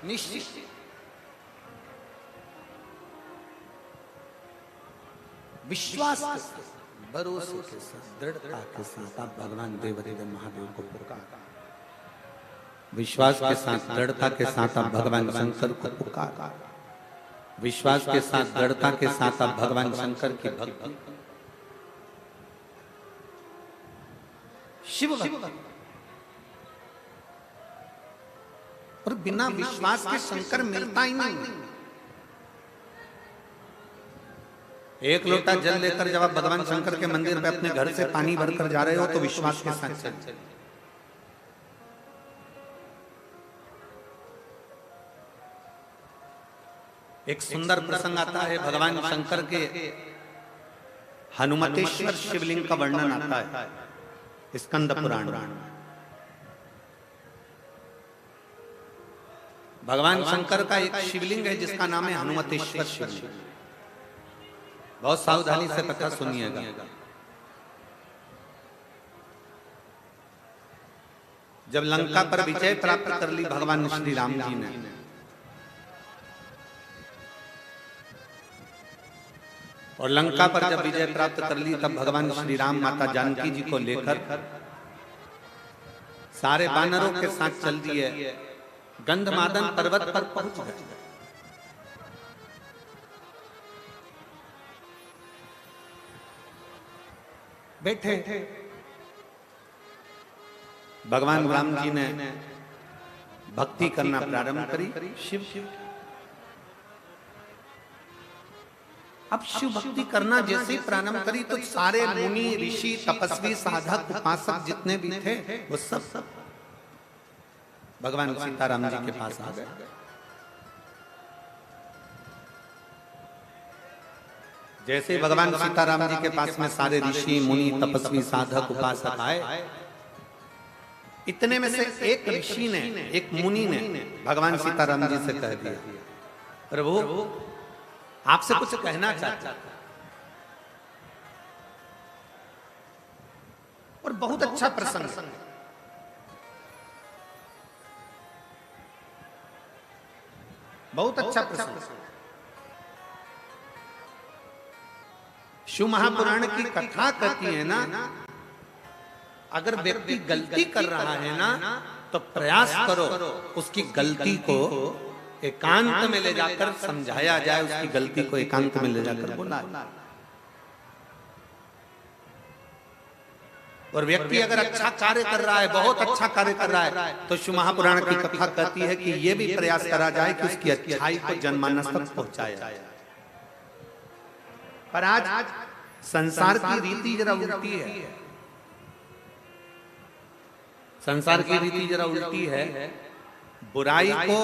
निश्चित विश्वास, भरोसे के साथ, दृढ़ता के साथ आप भगवान देवादिदेव महादेव को पुकार। विश्वास के साथ, दृढ़ता के साथ आप भगवान शंकर को पुकार। विश्वास के साथ, दृढ़ता के साथ आप भगवान शंकर की भक्ति, शिव भक्ति। और बिना विश्वास के शंकर मिलता ही नहीं। एक लोटा जल लेकर जब आप भगवान शंकर के मंदिर पे अपने घर से पानी भरकर जा रहे हो तो विश्वास के साथ चल। एक सुंदर प्रसंग आता है भगवान शंकर के हनुमतेश्वर शिवलिंग का वर्णन आता है स्कंद पुराण में। भगवान शंकर का एक शिवलिंग है जिसका नाम है हनुमतेश्वर शिवलिंग। बहुत सावधानी से कथा सुनिएगा। जब लंका पर विजय प्राप्त कर ली भगवान श्री राम जी ने, और लंका पर जब विजय प्राप्त कर ली तब भगवान श्री राम माता जानकी जी को लेकर सारे वानरों के साथ चल दिए, गंधमादन पर्वत पर पहुंच गए। बैठे भगवान राम जी ने भक्ति करना प्रारंभ करी शिव। अब शिव भक्ति करना जैसे प्रारंभ करी तो सारे मुनि ऋषि तपस्वी साधक उपासक जितने भी थे वो सब भगवान सीताराम जी के पास आ गए। जैसे भगवान सीताराम जी के पास में सारे ऋषि मुनि तपस्वी साधक उपासक आए, इतने में से एक ऋषि ने, एक मुनि ने भगवान सीताराम जी से कह दिया, प्रभु आपसे कुछ कहना चाहता था। और बहुत अच्छा प्रसंग, बहुत अच्छा प्रसंग। शिव महापुराण की कथा कहती है ना, अगर व्यक्ति गलती कर रहा है ना तो प्रयास करो उसकी गलती को एकांत में ले जाकर समझाया जाए, उसकी गलती को एकांत में ले जाकर बोला। और व्यक्ति अगर अच्छा कार्य कर रहा है, बहुत अच्छा कार्य कर रहा है, तो शिव महापुराण की कथा कहती है कि यह भी प्रयास करा जाए कि उसकी अच्छाई को जनमानस तक पहुंचाया जाए। पर आज संसार की रीति जरा उल्टी है। संसार की रीति जरा उल्टी है। बुराई को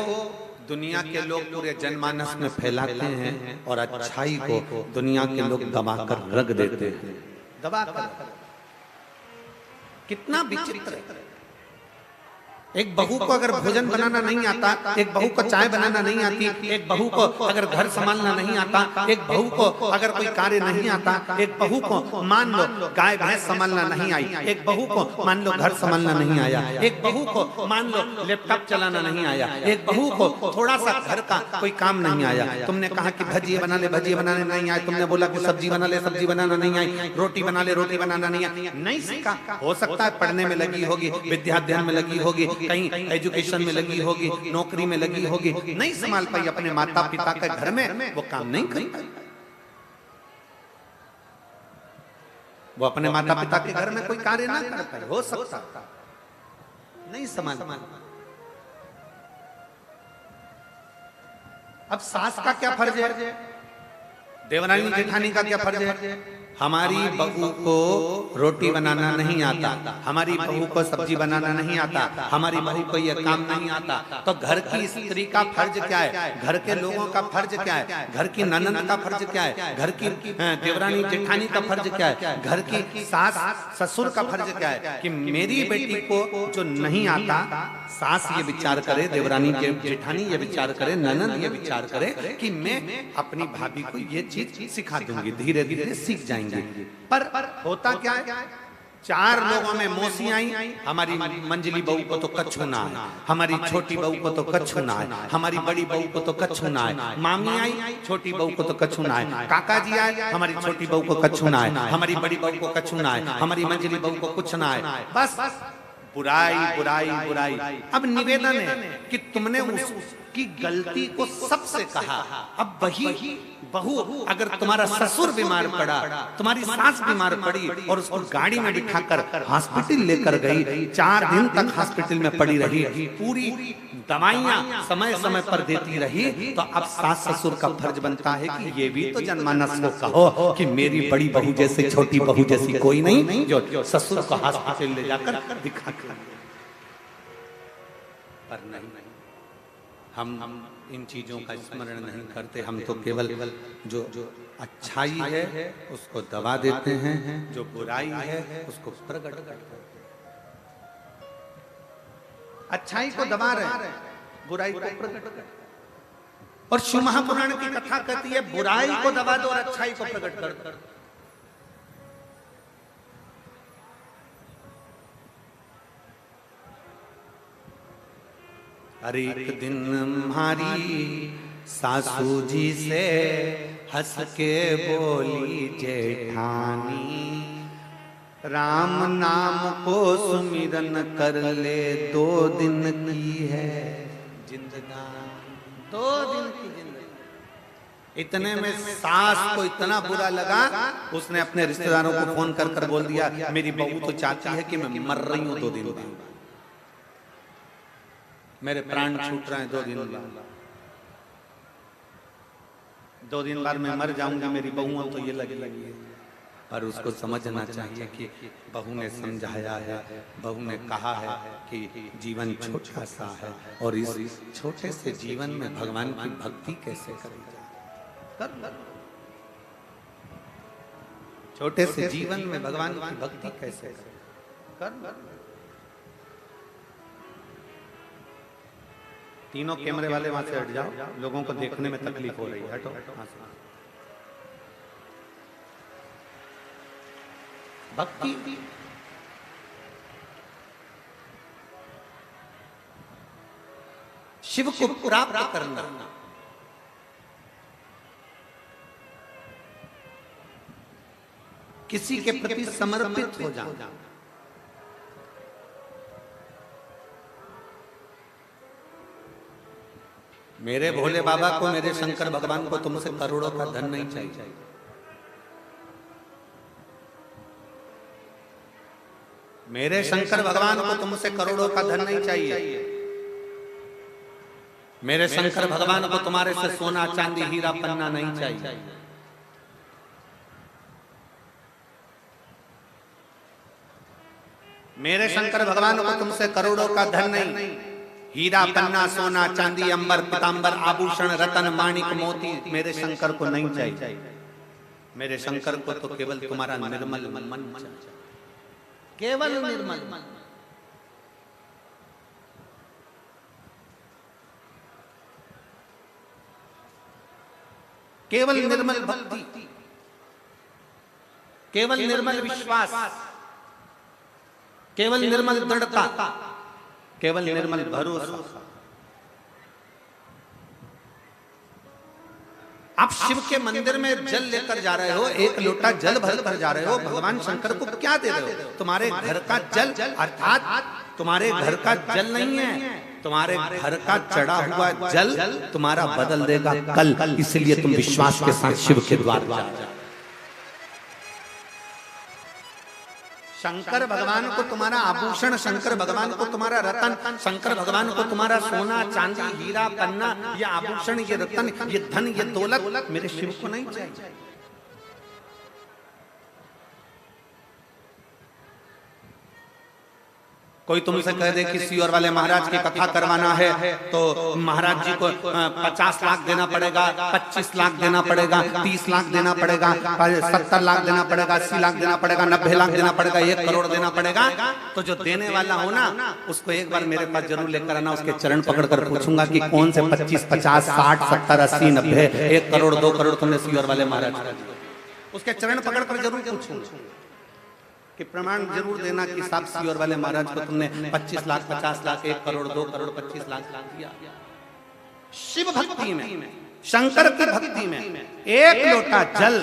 दुनिया के लोग पूरे जनमानस में फैलाते हैं और अच्छाई को दुनिया के लोग दबाकर रख देते हैं। दबाकर, कितना विचित्र है। एक बहू को अगर भोजन बनाना नहीं आता, एक बहू को चाय बनाना नहीं आती, एक बहू को अगर घर संभालना नहीं आता, एक बहू को अगर कोई कार्य नहीं आता, एक बहू को मान लो गाय भैंस संभालना नहीं आई, एक बहू को मान लो घर संभालना नहीं आया, एक बहू को मान लो लैपटॉप चलाना नहीं आया, एक बहू को थोड़ा सा घर का कोई काम नहीं आया। तुमने कहा कि भजिए बना ले, भजिए बनाने नहीं आए, तुमने बोला कि सब्जी बना ले, सब्जी बनाना नहीं आई, रोटी बना ले, रोटी बनाना नहीं आई, नहीं सीखा। हो सकता है पढ़ने में लगी होगी, विद्याध्ययन में लगी होगी, कहीं एजुकेशन में लगी होगी, नौकरी में लगी होगी, नहीं संभाल पाई अपने माता पिता के घर में, वो काम नहीं कर पाई। वो अपने माता पिता के घर में कोई कार्य ना कर पाए, हो सकता नहीं संभाल पाई। अब सास का क्या फर्ज है, देवरानी जेठानी का क्या फर्ज है? हमारी बहू को रोटी बनाना नहीं आता, हमारी बहू को सब्जी बनाना नहीं आता, हमारी बहू को यह काम नहीं आता, तो घर की स्त्री का फर्ज क्या है, घर के लोगों का फर्ज क्या है, घर की ननद का फर्ज क्या है, घर की देवरानी जेठानी का फर्ज क्या है, घर की सास ससुर का फर्ज क्या है कि मेरी बेटी को जो नहीं आता, सास ये विचार करे, देवरानी जेठानी ये विचार करे, ननद ये विचार करे कि मैं अपनी भाभी को ये चीज सिखा दूंगी, धीरे धीरे सीख जाएंगे। पर होता क्या है, चार लोगों में मौसी आई, हमारी मंजली बहू को तो कच्छू ना है, हमारी छोटी बहू को तो कच्छू ना है, हमारी बड़ी बहू को तो कच्छू ना है, मामी आई छोटी बहू को तो कच्छू ना है, काका जी आए हमारी छोटी बहू को कच्छू ना है, हमारी बड़ी बहू को कच्छू ना है, हमारी मंजली बहू को कुछ ना है, बस बुराई बुराई बुराई। अब निवेदन है कि तुमने उसकी गलती को सबसे कहा, अब वही बहू अगर तुम्हारा ससुर बीमार पड़ा, तुम्हारी सास बीमार पड़ी और उसको गाड़ी में बिठाकर हॉस्पिटल लेकर गई, 4 दिन तक हॉस्पिटल में पड़ी रही, पूरी दवाइयां समय समय पर देती रही, तो अब सास ससुर का फर्ज बनता है कि ये भी तो जनमानस को कहो कि मेरी बड़ी बहू जैसे, छोटी बहू जैसी कोई नहीं जो ससुर को हॉस्पिटल ले जाकर दिखा। पर नहीं, हम इन चीजों का स्मरण नहीं करते, हम तो केवल जो अच्छाई है उसको दबा देते हैं, जो बुराई है उसको प्रकट करते हैं। अच्छाई को दबा रहे, बुराई को प्रकट करते। और शिव महापुराण की कथा कहती है बुराई को दबा दो और अच्छाई को प्रकट कर दो। अरे एक दिन हमारी सासू जी से हंस के बोली जेठानी, राम नाम को सुमिरन कर ले, 2 दिन की है जिंदगानी, 2 दिन की जिंदगी। इतने में सास को इतना बुरा लगा, उसने अपने रिश्तेदारों को फोन कर कर बोल दिया मेरी बहू तो चाहती है कि मैं मर रही हूं 2 दिन बाद, मेरे प्राण छूट रहे हैं 2 दिन बाद, 2 दिन बाद मैं मर जाऊंगी, मेरी बहू तो ये लगी है। पर उसको समझना चाहिए कि बहू ने समझाया है, बहू ने कहा है कि जीवन छोटा सा है और इस छोटे से जीवन में भगवान की भक्ति कैसे करी जाए, छोटे से जीवन में भगवान की भक्ति कैसे कर। तीनों कैमरे वाले वहां से हट जाओ, लोगों को देखने में तकलीफ हो रही है, हटो। भक्ति शिव को प्राप्त करना, किसी के प्रति समर्पित हो जाना, मेरे भोले बाबा को, मेरे शंकर भगवान को तुमसे करोड़ों का धन नहीं चाहिए, मेरे शंकर भगवान को तुमसे करोड़ों का धन नहीं चाहिए, मेरे शंकर भगवान को तुम्हारे से सोना चांदी हीरा पन्ना नहीं चाहिए, मेरे शंकर भगवान को तुमसे करोड़ों का धन नहीं, हीरा पन्ना सोना चांदी अंबर पीतांबर आभूषण रतन माणिक मोती मेरे शंकर को नहीं चाहिए। मेरे शंकर को तो केवल तुम्हारा निर्मल मन चाहिए, केवल निर्मल मन। केवल निर्मल भक्ति, केवल निर्मल विश्वास, केवल निर्मल दृढ़ता, केवल निर्मल भरोसा। आप शिव के मंदिर में जल लेकर जा रहे हो, एक लोटा जल भर कर जा रहे हो, भगवान शंकर को क्या दे रहे हो? तुम्हारे घर का जल, अर्थात तुम्हारे घर का जल नहीं है, तुम्हारे घर का चढ़ा हुआ जल तुम्हारा बदल देगा कल। इसलिए तुम विश्वास के साथ शिव के द्वार जा रहे हो। शंकर भगवान को तुम्हारा आभूषण, शंकर भगवान को तुम्हारा रतन, शंकर भगवान को तुम्हारा सोना चांदी हीरा पन्ना, ये आभूषण, ये रतन, ये धन, ये दौलत मेरे शिव को नहीं चाहिए। कोई तुमसे कह दे कि सीओर वाले महाराज की कथा करवाना है तो महाराज जी को 50 लाख देना पड़ेगा, 25 लाख देना पड़ेगा, 30 लाख देना पड़ेगा, 70 लाख देना पड़ेगा, 80 लाख देना पड़ेगा, 90 लाख देना पड़ेगा, 1 करोड़ देना पड़ेगा। तो जो देने वाला हो ना, उसको एक बार मेरे पास जरूर लेकर आना, उसके चरण पकड़कर पूछूंगा कि कौन से 25, 50, 60, 70, 80, 90, 1 करोड़ 2 करोड़ तुमने सीओर वाले महाराज, उसके चरण पकड़कर जरूर पूछूंगा कि प्रमाण जरूर देना कि साहब सीओर वाले महाराज को तुमने 25 लाख, 50 लाख, 1 करोड़ 2 करोड़ 25 लाख दिया। शिव भक्ति में, शंकर की भक्ति में एक लोटा जल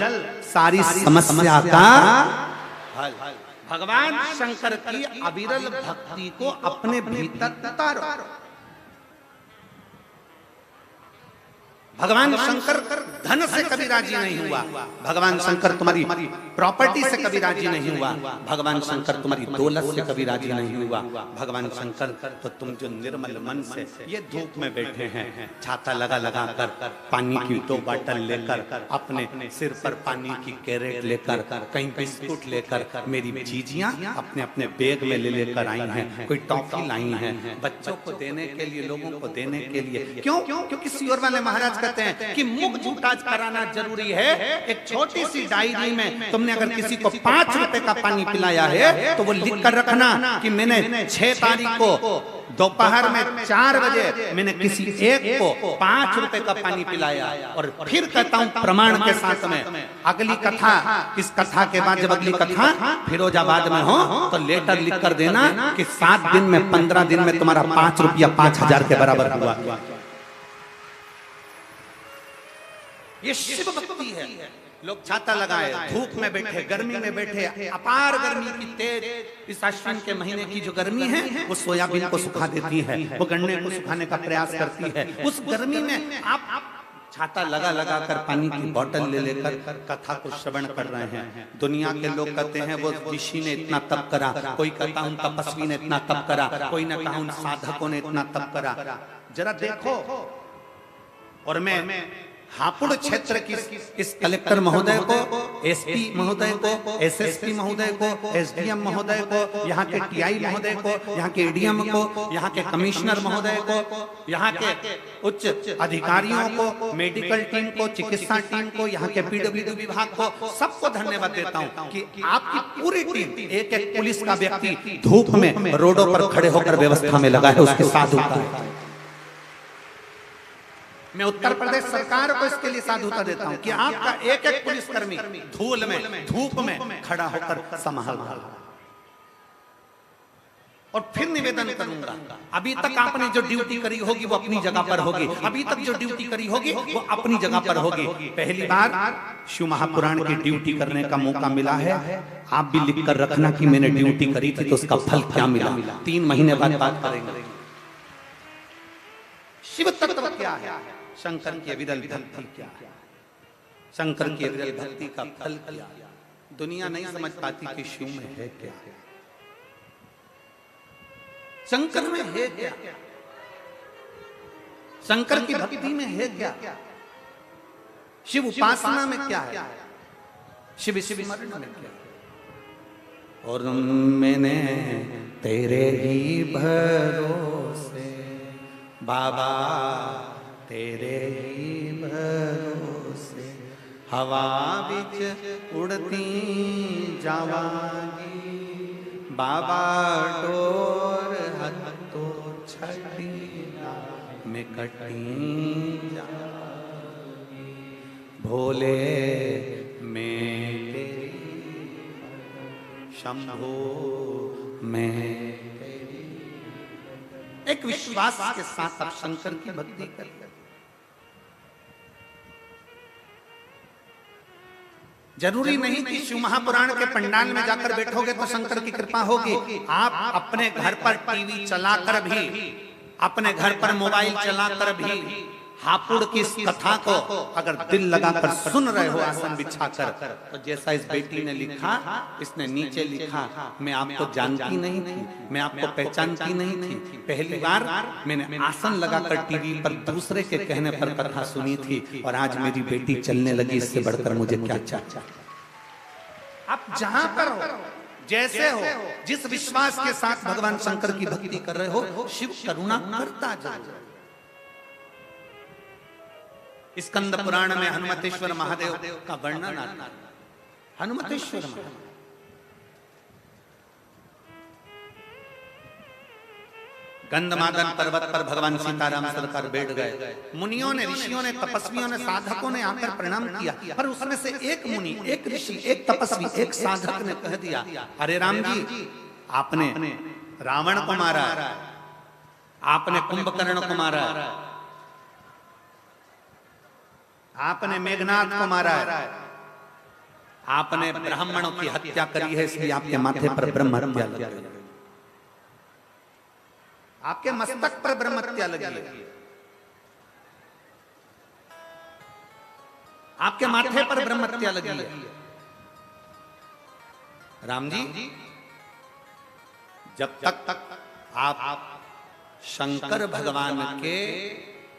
सारी समस्या का हल। भगवान शंकर की अविरल भक्ति को अपने भीतर उतारो। भगवान शंकर धन से कभी राजी नहीं हुआ, भगवान शंकर तुम्हारी प्रॉपर्टी से कभी राजी नहीं हुआ, भगवान शंकर तुम्हारी दौलत से कभी राजी नहीं हुआ। भगवान शंकर तो तुम जो निर्मल मन से ये धूप में बैठे हैं, छाता लगा लगा कर, पानी की 2 बॉटल लेकर, अपने सिर पर पानी की कैरेट लेकर, कहीं बिस्कुट लेकर, मेरी जीजियां अपने अपने बैग में ले लेकर आई हैं, कोई टॉफी लाई है बच्चों को देने के लिए, लोगों को देने के लिए। क्यों? क्योंकि सीओर वाले महाराज कहते हैं कि मुख झूठा कराना जरूरी है। एक छोटी सी डायरी में तुमने अगर किसी को 5 रुपए का पानी पिलाया है तो वो लिख कर रखना कि मैंने 6 तारीख को दोपहर में 4 बजे मैंने किसी एक को 5 रुपए का पानी पिलाया। और फिर कहता हूं प्रमाण के साथ में, अगली कथा, इस कथा के बाद जब अगली कथा फिरोजाबाद में हो तो लेटर लिख कर देना कि 7 दिन में 15 दिन में तुम्हारा 5 रुपया 5000 के बराबर हुआ। ये शिव भक्ति है। लोग छाता लगाए, धूप में बैठे, गर्मी में बैठे, अपार गर्मी की तेज, इस अश्विन के महीने की जो गर्मी है वो सोयाबीन को सुखा देती है, वो गन्ने को सुखाने का प्रयास करती है। उस गर्मी में आप छाता लगा लगा कर पानी की बोतल ले लेकर कथा को श्रवण कर रहे हैं। दुनिया के लोग कहते हैं वो ऋषि ने इतना तप करा, कोई कहता उन तपस्वी ने इतना तप करा, कोई न कहा उन साधकों ने इतना तप करा। जरा देखो। और मैं हापुड़ क्षेत्र की इस कलेक्टर महोदय को, एसपी महोदय को, एसएसपी महोदय को, एसडीएम महोदय को, यहाँ के टीआई महोदय को, यहाँ के एडीएम को, यहाँ के कमिश्नर महोदय को, यहाँ के उच्च अधिकारियों को, मेडिकल टीम को, चिकित्सा टीम को, यहाँ के पीडब्ल्यूडी विभाग को, सबको धन्यवाद देता हूँ कि आपकी पूरी टीम, एक एक पुलिस का व्यक्ति धूप में रोडों पर खड़े होकर व्यवस्था में लगा है, उसके साथ होता है। मैं उत्तर प्रदेश सरकार को इसके लिए साधुता देता हूं कि आपका एक एक पुलिसकर्मी धूल में, धूप में खड़ा होकर संभाल रहा है। और फिर निवेदन करूंगा, अभी तक आपने जो ड्यूटी करी होगी वो अपनी जगह पर होगी, अभी तक जो ड्यूटी करी होगी वो अपनी जगह पर होगी। पहली बार शिव महापुराण की ड्यूटी करने का मौका मिला है। आप भी लिख कर रखना कि मैंने ड्यूटी करी थी तो उसका फल क्या मिला। 3 महीने बाद बात करेंगे। शिव तत्व क्या है, शंकर की अविरल भक्ति क्या है, शंकर की अविरल भक्ति का फल क्या है। दुनिया नहीं समझ पाती कि शिव में है क्या, शंकर में है क्या, शंकर की भक्ति में है क्या, शिव उपासना में क्या है, शिव स्मरण में क्या है। और मैंने तेरे ही भरोसे बाबा तेरे ही भरोसे हवा बिच उड़ती जावांगी, बाबा डोर हथो छड़ी में कटी जावांगी, भोले में तेरी शंभो में तेरी। एक विश्वास के साथ आप शंकर की भक्ति करिए। जरूरी नहीं कि शिव महापुराण के पंडाल में जाकर बैठोगे तो शंकर की कृपा होगी। आप अपने घर पर टीवी चलाकर भी, अपने घर पर मोबाइल चलाकर भी हापुड़ की इस कथा को अगर दिल लगाकर सुन रहे हो आसन बिछाकर, तो जैसा इस बेटी ने लिखा, इसने नीचे लिखा, मैं आपको जानती नहीं थी, मैं आपको पहचानती नहीं थी, पहली बार मैंने आसन लगाकर टीवी पर दूसरे के कहने पर कथा सुनी थी और आज मेरी बेटी चलने लगी, इससे बढ़कर मुझे क्या चाहिए। आप जहां पर हो, जैसे हो, जिस विश्वास के साथ भगवान शंकर की भक्ति कर रहे हो, शिव करुणा करता जाए। स्कंद पुराण में हनुमतेश्वर महादेव का वर्णन आता है। हनुमतेश्वर महादेव गंधमादन पर्वत पर भगवान सीताराम सरकार बैठ गए। मुनियों ने, ऋषियों ने, तपस्वियों ने, साधकों ने आकर प्रणाम किया, पर उसमें से एक मुनि, एक ऋषि, एक तपस्वी, एक साधक ने कह दिया, अरे राम जी, आपने रावण को मारा, आपने कुंभकर्ण को मारा, आपने मेघनाथ को मारा है, आपने ब्राह्मणों की हत्या करी है, इसलिए आपके माथे पर ब्रह्म हत्या लगी है, आपके मस्तक पर ब्रह्म हत्या लगी है, आपके माथे पर ब्रह्म हत्या लगी है। राम जी, जब तक आप शंकर भगवान के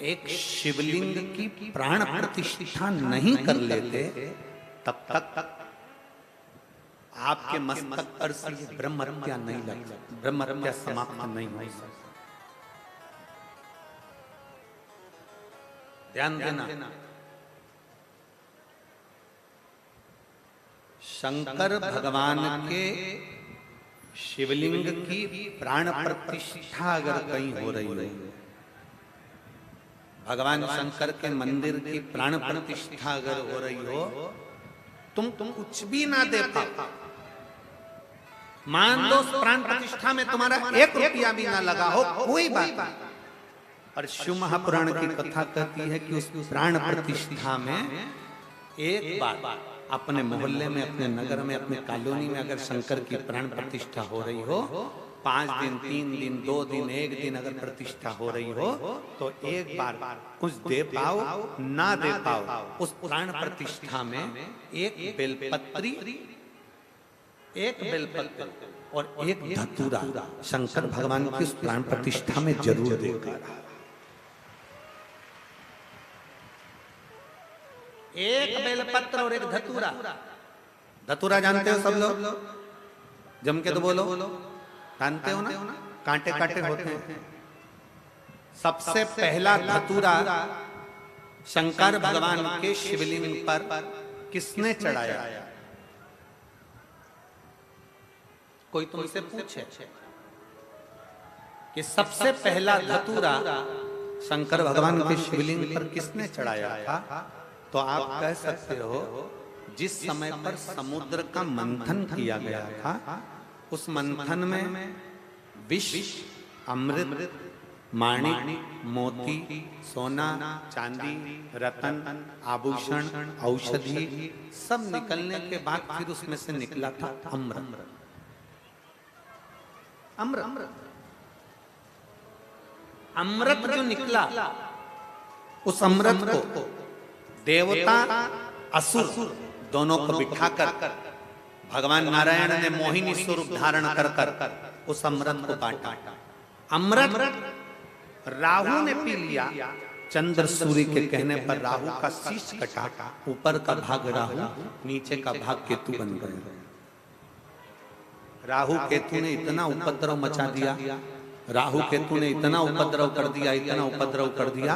एक शिवलिंग की प्राण प्रतिष्ठा नहीं कर लेते, तब तक आपके मस्तक पर से ब्रह्म हत्या नहीं लगती, ब्रह्म हत्या समाप्त नहीं हो सकती। ध्यान देना, शंकर भगवान के शिवलिंग की प्राण प्रतिष्ठा अगर कहीं हो रही है, भगवान शंकर के मंदिर की प्राण प्रतिष्ठा अगर हो रही हो, तुम कुछ भी ना दे पाओ, मान लो प्राण प्रतिष्ठा में तुम्हारा 1 रुपया भी ना लगा हो, कोई बात नहीं, और शिव महापुराण की कथा कहती है कि उस प्राण प्रतिष्ठा में एक बार अपने मोहल्ले में, अपने नगर में, अपने कॉलोनी में अगर शंकर की प्राण प्रतिष्ठा हो रही हो, 5 दिन, 3 दिन, 2 दिन, 1 दिन अगर प्रतिष्ठा हो रही हो, तो एक बार कुछ दे पाओ ना दे पाओ, उस प्राण प्रतिष्ठा में एक बेलपत्री, एक बेलपत्र और एक धतूरा शंकर भगवान की उस प्राण प्रतिष्ठा में जरूर देगा। एक बेलपत्र और एक धतूरा। धतूरा जानते हो सब लोग? जम के तो बोलो, जानते हो ना? कांटे कांटे होते हैं। सबसे पहला धतूरा शंकर भगवान के शिवलिंग पर किसने चढ़ाया? कोई तुमसे पूछे कि सबसे पहला धतूरा शंकर भगवान के शिवलिंग पर किसने चढ़ाया था, तो आप कह सकते हो जिस समय पर समुद्र का मंथन किया गया था, उस मंथन में विष, अमृत, माणिक, मोती, सोना, चांदी, रतन, आभूषण, औषधि सब निकलने के बाद फिर उसमें से निकला था अमृत। अमृत जो निकला, उस अमृत को देवता असुर दोनों को बिठाकर भगवान नारायण ने मोहिनी स्वरूप धारण कर उस अमृत को बांटा। अमृत राहु ने पी लिया। चंद्र सूर्य के कहने पर राहु का शीश कटा, ऊपर का भाग राहु, नीचे का भाग केतु बन गए। राहु केतु ने इतना उपद्रव मचा दिया, राहु केतु ने इतना उपद्रव कर दिया, इतना उपद्रव कर दिया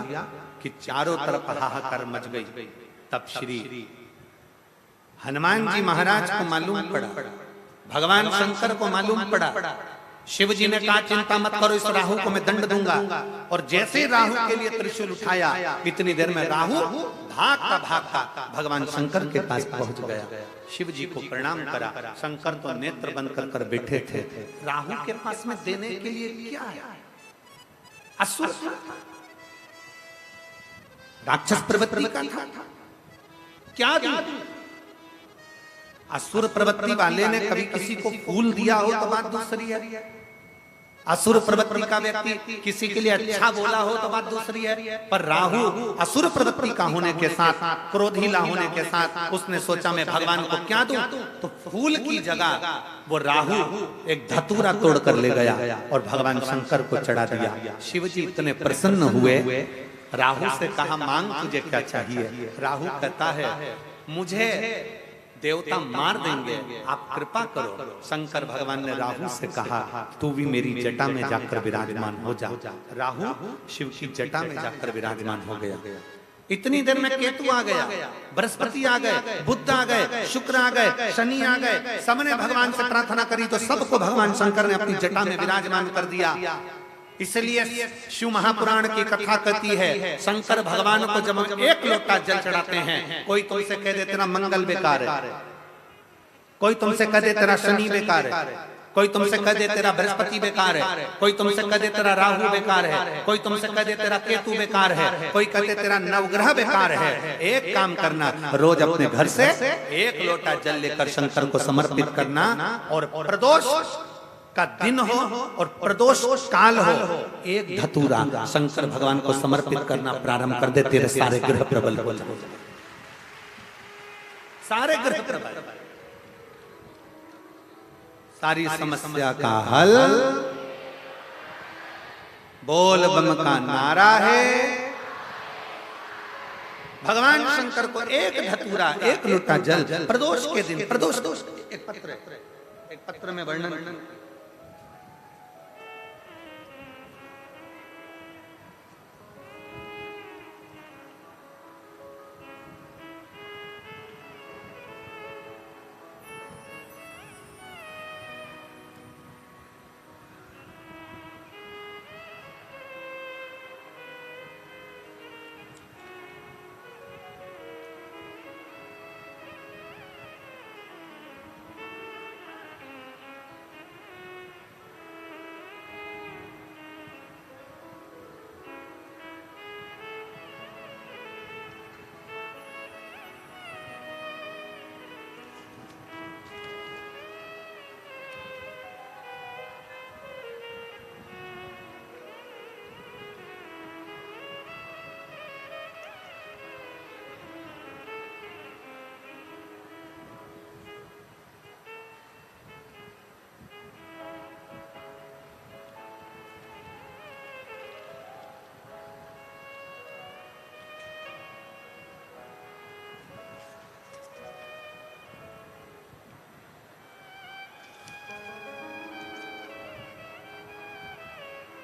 कि चारों तरफ हाहाकार मच गई। तब श्री हनुमान जी महाराज को मालूम पड़ा, भगवान शंकर को मालूम पड़ा। शिव जी ने कहा चिंता मत करो, इस राहु को मैं दंड दूंगा। और जैसे राहु के लिए त्रिशूल उठाया, इतनी देर में राहु भागता भागता भगवान शंकर के पास पहुंच गया। शिव जी को प्रणाम करा। शंकर तो नेत्र बंद कर कर बैठे थे। राहु के पास में देने के लिए क्या है? असुर राक्षस प्रवृत्ति का था, क्या दूं? असुर प्रवृत्ति वाले ने कभी किसी को फूल दिया हो तो बात दूसरी है। असुर प्रवृत्ति का व्यक्ति किसी के लिए अच्छा बोला हो तो बात दूसरी है। पर राहु असुर प्रवृत्ति का होने के साथ, क्रोधीला होने के साथ उसने सोचा मैं भगवान को क्या दूं? तो फूल की जगह वो राहु एक धतूरा तोड़ कर ले गया और भगवान शंकर को चढ़ा दिया। शिव जी इतने प्रसन्न हुए, राहु से कहा मांग तुझे क्या चाहिए? राहु कहता है मुझे देवता मार देंगे, आप कृपा करो। शंकर भगवान ने राहु से कहा तू भी मेरी जटा में जाकर विराजमान हो जा। राहु शिव की जटा में जाकर विराजमान हो गया। इतनी देर में केतु आ गया, बृहस्पति आ गए, बुध आ गए, शुक्र आ गए, शनि आ गए। सबने भगवान से प्रार्थना करी तो सबको भगवान शंकर ने अपनी जटा में विराजमान कर दिया। इसलिए शिव महापुराण की कथा कहती है शंकर भगवान को जब हम एक लोटा जल चढ़ाते हैं, कोई तुमसे कह दे तेरा मंगल बेकार है, कोई तुमसे कह दे तेरा शनि बेकार है, कोई तुमसे कह दे तेरा बृहस्पति बेकार है, कोई तुमसे कह दे तेरा राहु बेकार है, कोई तुमसे कह दे तेरा केतु बेकार है, कोई कहते तेरा नवग्रह बेकार है। एक काम करना, रोज अपने घर से एक लोटा जल लेकर शंकर को समर्पित करना और प्रदोष का दिन हो और प्रदोष काल हो, एक धतूरा शंकर भगवान को समर्पित करना प्रारंभ कर दे, तेरे सारे ग्रह प्रबल हो जाए। सारे ग्रह प्रबल, सारी समस्या का हल बोल बम का नारा है। भगवान शंकर को एक धतूरा, एक लोटा जल प्रदोष के दिन, प्रदोष एक पत्र में वर्णन,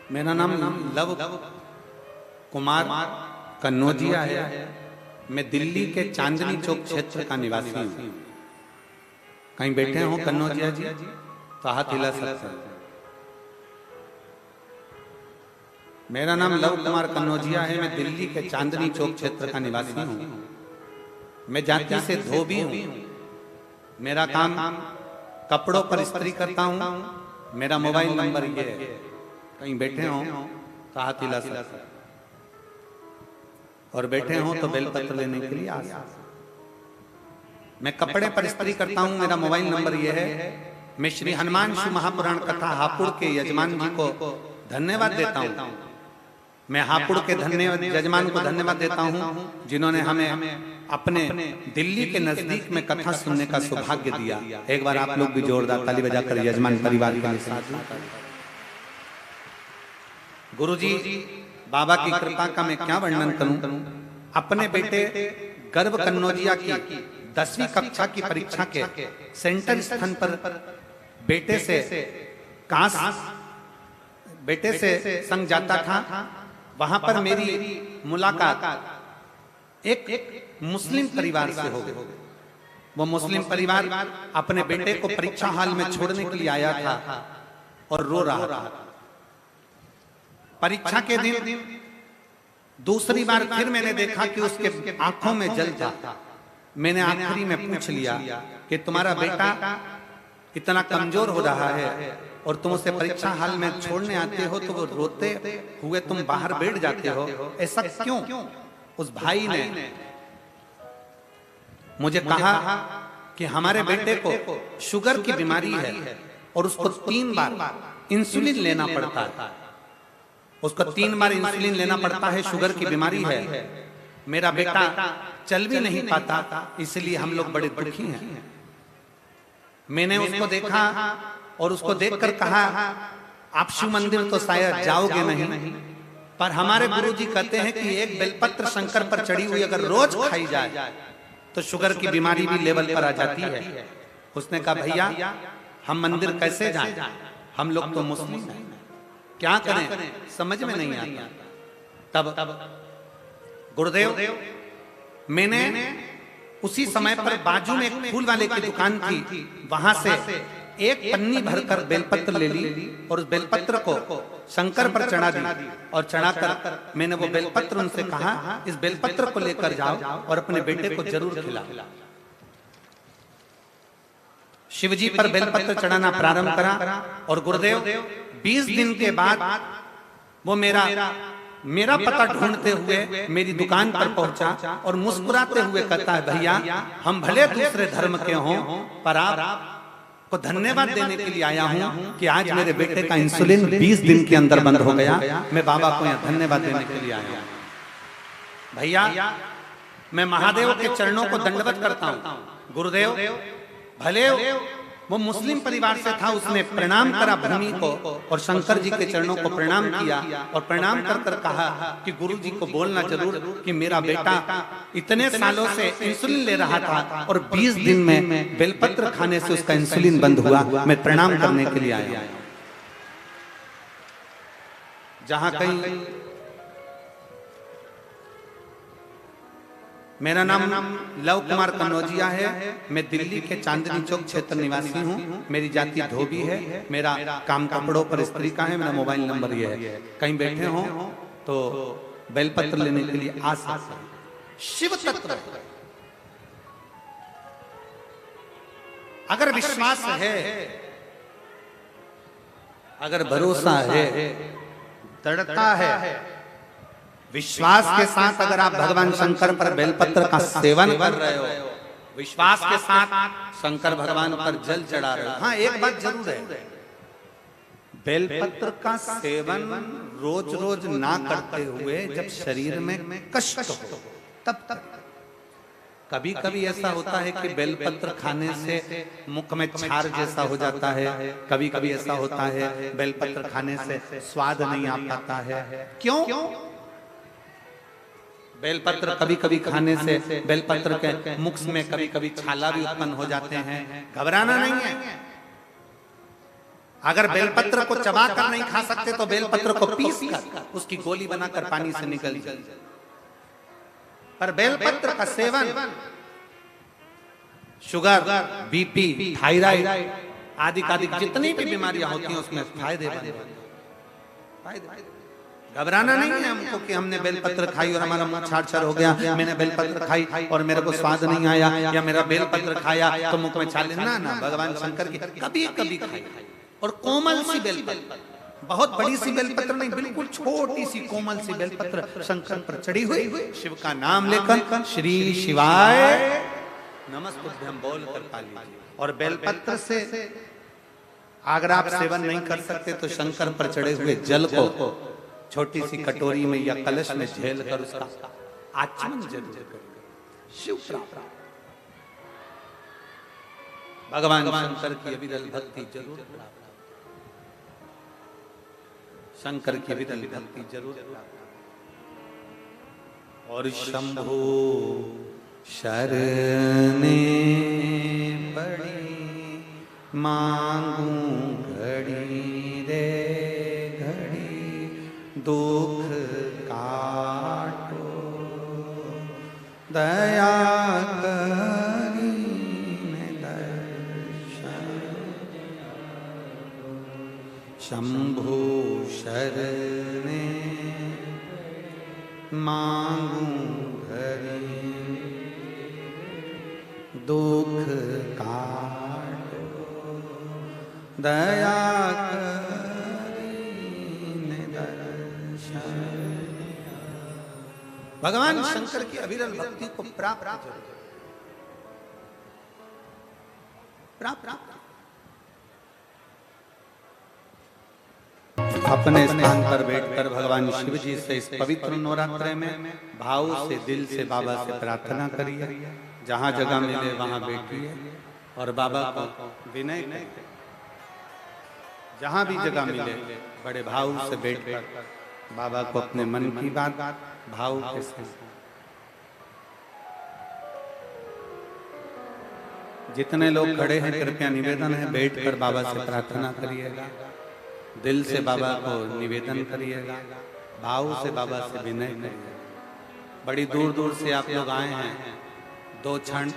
मेरा नाम लव कुमार कन्नौजिया है। मैं दिल्ली के चांदनी चौक क्षेत्र का निवासी हूँ। कहीं बैठे हो कन्नौजिया जी तो हाथ हिला सकते हैं। मेरा नाम लव कुमार कन्नौजिया है। मैं दिल्ली के चांदनी चौक क्षेत्र का निवासी हूँ। मैं जाति से धोबी हूँ। मेरा काम कपड़ों पर इस्त्री करता हूँ। मेरा मोबाइल नंबर ये है। कहीं बैठे हो तो हाथ हिला सकते और बैठे हो तो बेलपत्र लेने के लिए आ सकते। मैं कपड़े पर इस्त्री करता हूँ। मेरा मोबाइल नंबर ये है। मैं श्री हनुमान शिव महापुराण कथा हापुड़ के यजमान जी को धन्यवाद देता हूँ। मैं हापुड़ के यजमान को धन्यवाद देता हूँ जिन्होंने हमें अपने दिल्ली के नजदीक में कथा सुनने का सौभाग्य दिया। एक बार आप लोग भी जोरदार ताली बजाकर यजमान परिवार के साथ। गुरुजी बाबा की कृपा का मैं क्या वर्णन करूं। अपने बेटे गर्भ कन्नौजिया की 10वीं कक्षा की परीक्षा के सेंटर स्थान पर बेटे से काश बेटे से संग जाता था, वहां पर मेरी मुलाकात एक मुस्लिम परिवार से हो गई। वो मुस्लिम परिवार अपने बेटे को परीक्षा हाल में छोड़ने के लिए आया था और रो रहा था। परीक्षा के दिन दूसरी बार फिर मैंने देखा कि उसके आंखों में जल था। मैंने आखिरी में पूछ लिया कि तुम्हारा बेटा इतना कमजोर हो रहा है और तुम उसे परीक्षा हाल में छोड़ने आते हो तो वो रोते हुए तुम बाहर बैठ जाते हो, ऐसा क्यों? उस भाई ने मुझे कहा कि हमारे बेटे को शुगर की बीमारी है और उसको 3 बार इंसुलिन लेना पड़ता है। उसको 3 बार इंसुलिन लेना पड़ता है, शुगर की बीमारी है। मेरा बेटा चल भी नहीं पाता, इसलिए हम लोग बड़े दुखी हैं। मैंने उसको देखा और उसको देखकर कहा, आप शिव मंदिर तो शायद जाओगे नहीं, पर हमारे गुरुजी कहते हैं कि एक बेलपत्र शंकर पर चढ़ी हुई अगर रोज खाई जाए तो शुगर की बीमारी भी लेवल पर आ जाती है। उसने कहा, भैया हम मंदिर कैसे जाएं? हम लोग तो मुस्लिम हैं, क्या करें? समझ में नहीं आता। तब गुरुदेव, मैंने उसी समय पर बाजू में एक फूल वाले की दुकान थी, वहां से एक पन्नी भरकर बेलपत्र ले ली और उस बेलपत्र को शंकर पर चढ़ा दी और चढ़ाकर मैंने वो बेलपत्र उनसे कहा, इस बेलपत्र को लेकर जाओ और अपने बेटे को जरूर खिलाओ। शिवजी पर बेलपत्र चढ़ाना प्रारंभ करा और गुरुदेव 20 दिन के बाद वो मेरा पता ढूंढते हुए मेरी दुकान पर पहुंचा और मुस्कुराते हुए कहता है, भैया हम भले दूसरे धर्म के हों पर आप को धन्यवाद देने के लिए आया हूं कि आज मेरे बेटे का इंसुलिन 20 दिन के अंदर बंद हो गया। मैं बाबा को यहाँ धन्यवाद देने के लिए आया हूं। भैया मैं महादेव के चरणों को दंडवत करता हूं। गुरुदेव भले वो मुस्लिम परिवार से था, उसने प्रणाम करा भूमि को और शंकर जी के चरणों को प्रणाम किया और प्रणाम कर कर कहा कि गुरु जी को बोलना जरूर कि मेरा बेटा इतने सालों से इंसुलिन ले रहा था और 20 दिन में बेलपत्र खाने से उसका इंसुलिन बंद हुआ। मैं प्रणाम करने के लिए आया। जहां कहीं मेरा नाम लव कुमार कन्नौजिया है, मैं दिल्ली के चांदनी चौक क्षेत्र निवासी हूँ। मेरी जाति धोबी है, मेरा काम कपड़ों पर स्त्री का है, मेरा मोबाइल नंबर ये है। कहीं बैठे हो तो बेलपत्र लेने के लिए आ सकते हैं। शिव तत्व अगर विश्वास है, अगर भरोसा है, दृढ़ता है, विश्वास के साथ अगर आप भगवान शंकर पर बेलपत्र का सेवन कर रहे हो, विश्वास के साथ शंकर भगवान पर जल चढ़ा रहे हो। हाँ, एक बात जरूर है, बेलपत्र का सेवन रोज रोज ना करते हुए जब शरीर में कष्ट हो तब कभी कभी ऐसा होता है कि बेलपत्र खाने से मुख में छार जैसा हो जाता है, कभी कभी ऐसा होता है बेलपत्र खाने से स्वाद नहीं आ पाता है। क्यों? बेलपत्र कभी कभी खाने से बेलपत्र के मुख में कभी कभी छाला भी उत्पन्न हो जाते हैं। घबराना नहीं है। अगर बेलपत्र को चबाकर नहीं खा सकते तो बेलपत्र को पीस कर उसकी गोली बनाकर पानी से निकल जाए। पर बेलपत्र का सेवन शुगर, बीपी, थायराइड आदि जितनी भी बीमारियां होती हैं उसमें फायदेमंद है। घबराना नहीं है हमको कि हमने बेलपत्र खाई और हमारा मुंह छाड़ हो गया, मैंने बेलपत्र खाई और मेरे को स्वाद नहीं आया, या मेरा बेलपत्र खाया तो मुख में छाले। ना, भगवान शंकर की कभी कभी खाई और कोमल सी बेलपत्र, बहुत बड़ी सी बेलपत्र नहीं, बिल्कुल छोटी सी कोमल सी बेलपत्र शंकर पर चढ़ी हुई, शिव का नाम लेकर श्री शिवाय नमस्तुभ्यं बोल कर खा लीजिए। और बेलपत्र से अगर आप सेवन नहीं कर सकते तो शंकर पर चढ़े हुए जल को छोटी सी कटोरी में या कलश में झेल कर उसका आचमन जरूर करें। शिव प्राप्त भगवान शंकर की अविरल भक्ति जरूर प्राप्त, शंकर की अविरल भक्ति जरूर प्राप्त। और शंभो शरणे पड़ी मांगू घड़ी रे घड़ी, दुख काटो दया करीने दर्शन शंभु शरणे मांगू धरी दुख काटो दया करीने दर्शन। भगवान शंकर की अविरल भक्ति को प्राप्त अपने स्थान पर बैठकर भगवान शिव जी से इस पवित्र नवरात्र में भाव से दिल से बाबा से प्रार्थना करिए। जहां जगह मिले वहां बैठिए और बाबा को विनय करिए। जहां भी जगह मिले बड़े भाव से बैठकर बाबा को अपने मन की बात भाव के साथ, जितने लोग खड़े हैं कृपया निवेदन है बैठकर बाबा से प्रार्थना करिएगा। दिल से बाबा को निवेदन करिएगा, भाव से बाबा से विनय करिएगा। बड़ी दूर दूर से आप लोग आए हैं, 2 क्षण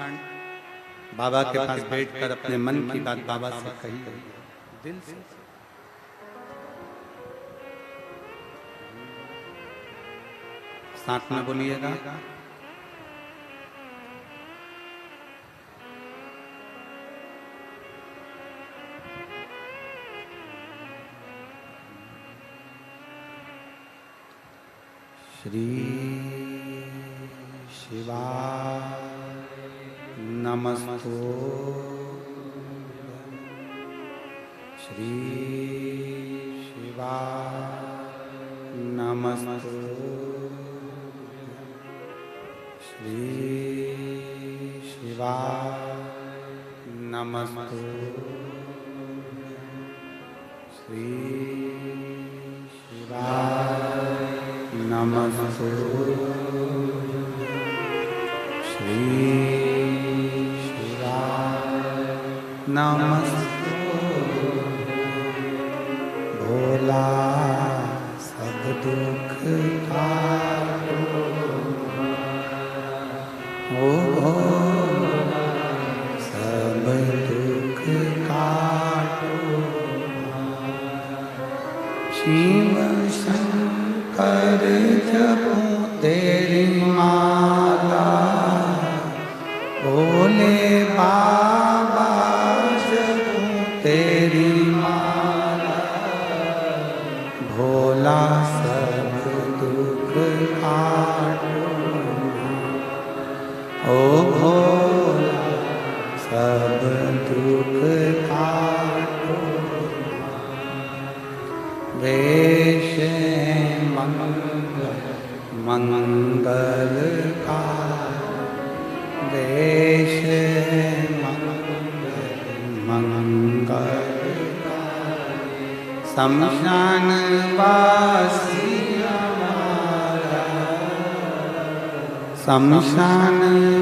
बाबा के पास बैठकर अपने मन की बात बाबा से कहिए दिल से। साथ में बोलिएगा, श्री शिवाय नमस्तु श्री शिवाय नमस्तु श्री शिवाय नमस्तु श्री शिवाय नमस्तु श्री शिवाय नमस्तु। भोला सब दुख काटो ओ भोला सब दुख काटो। शिव शंकर जपो तेरी माला, भोले बाबा जपो तेरी माला। भोला सब दुख काटो ओ भोला सब दुख काटो। वेश मंगल का वेश मंगल का। शमशान वासी हमारा, शमशान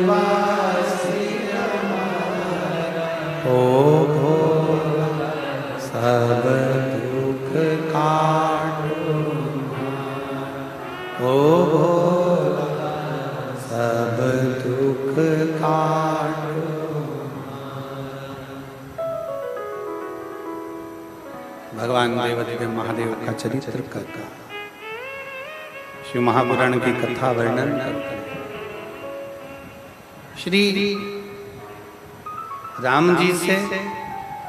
वासी हमारा। ओ भोला सब दुख काटो ओ भोला सब दुख काटो। भगवान देवाधिदेव महादेव का चरित्र करता शिव महापुराण की कथा वर्णन करता श्री राम जी से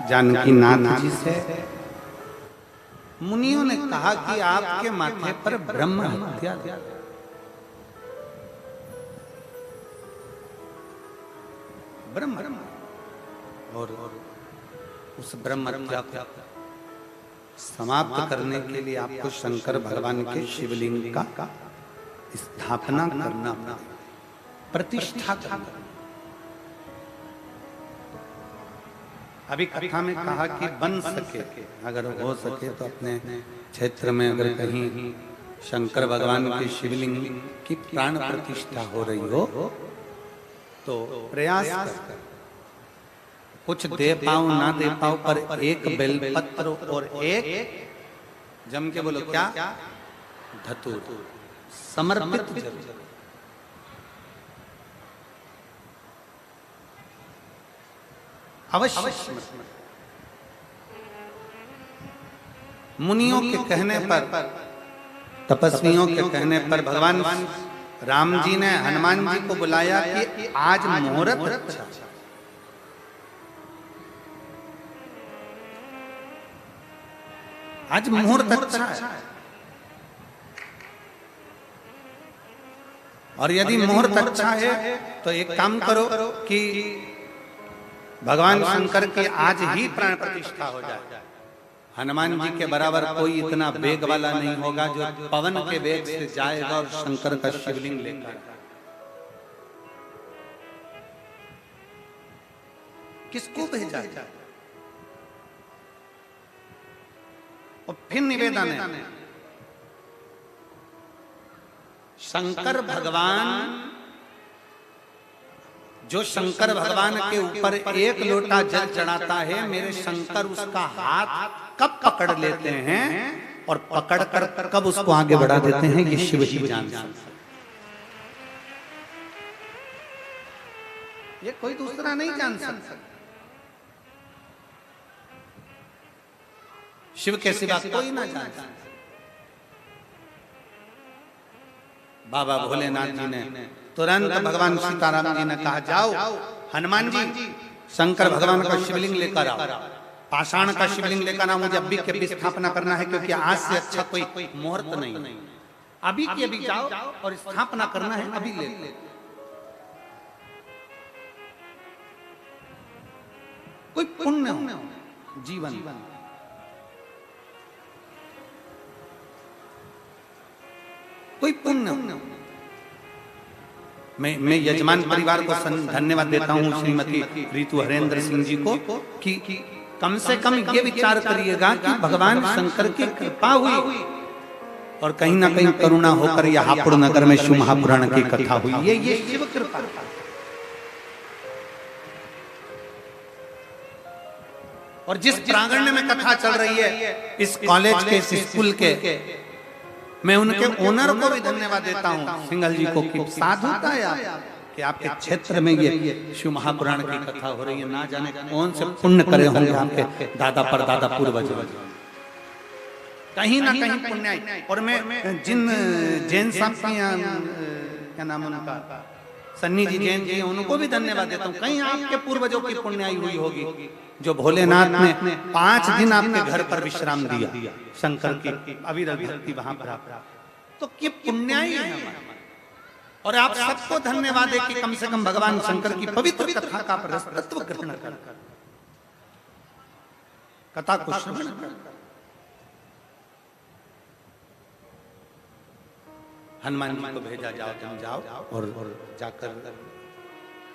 जानकी नाथ जी से मुनियों ने कहा कि आपके माथे पर ब्रह्म हत्या ब्रह्म और उस ब्रह्म हत्या को समाप्त करने के लिए आपको शंकर भगवान के शिवलिंग का स्थापना करना पड़ा, प्रतिष्ठा करना। अभी कथा में कहा कि बन सके, अगर हो सके तो अपने क्षेत्र में अगर कहीं शंकर भगवान के शिवलिंग की प्राण प्रतिष्ठा हो रही हो तो प्रयास कर कुछ दे पाओ ना दे पाओ पर एक बेलपत्र और एक जम के बोलो क्या धतूर समर्पित जरूर। अवश्य मुनियों के कहने पर, तपस्वियों के कहने पर भगवान राम जी ने हनुमान जी को बुलाया कि आज मुहूर्त अच्छा, आज मुहूर्त अच्छा है, और यदि मुहूर्त अच्छा है तो एक काम करो कि भगवान शंकर की आज ही प्राण प्रतिष्ठा हो जाए। हनुमान जी के बराबर कोई इतना वेग वाला नहीं होगा जो पवन के वेग से जाएगा और शंकर का शिवलिंग लेकर। किसको भेजा जाए? और फिर निवेदन है, शंकर भगवान, जो शंकर भगवान के ऊपर एक लोटा जल चढ़ाता है, मेरे शंकर उसका हाथ कब पकड़ लेते हैं और पकड़ कर कब उसको आगे बढ़ा देते हैं, ये शिव ही जानते हैं। ये कोई दूसरा नहीं जान सकता। शिव के सिवा कोई ना जान सकता। बाबा भोलेनाथ जी ने तुरंत भगवान सीताराम जी ने कहा, जाओ हनुमान जी शंकर भगवान का शिवलिंग लेकर आओ, पाषाण का शिवलिंग लेकर आओ, मुझे अभी के अभी स्थापना करना है, क्योंकि आज से अच्छा कोई मुहूर्त नहीं। अभी के अभी जाओ और स्थापना करना है, अभी ले। कोई पुण्य हो जीवन, कोई पुण्य। मैं यजमान परिवार को धन्यवाद देता हूँ, श्रीमती ऋतु हरेंद्र सिंह जी को, कि कम से कम ये विचार करिएगा कि भगवान शंकर की कृपा हुई और कहीं ना कहीं करुणा होकर यह हापुड़ नगर में शिव महापुराण की कथा हुई। ये शिव कृपा। और जिस प्रांगण में कथा चल रही है, इस कॉलेज के, इस स्कूल के, मैं उनके ओनर को भी धन्यवाद देता हूँ, सिंघल जी को, कि साधुता है कि आपके क्षेत्र में ये शिव महापुराण की कथा हो रही है। ना जाने कौन से पुण्य करे होंगे आपके दादा परदादा पूर्वज, कहीं ना कहीं पुण्य। और मैं जिन जैन साहब की, क्या नाम उनका, सन्नी जी जैन जी, उनको भी धन्यवाद देता हूँ। कहीं आपके पूर्वजों की पुण्याई हुई होगी, जो भोलेनाथ ने 5 दिन आपके घर पर विश्राम दिया, शंकर की अविरल भक्ति वहां पर, तो ये पुण्याई है। और आप सबको धन्यवाद है कि कम से कम भगवान शंकर की पवित्र कथा का रसतत्व ग्रहण कर, कथा को श्रवण कर। हनुमान जी को भेजा, जाओ तुम जाओ और जाकर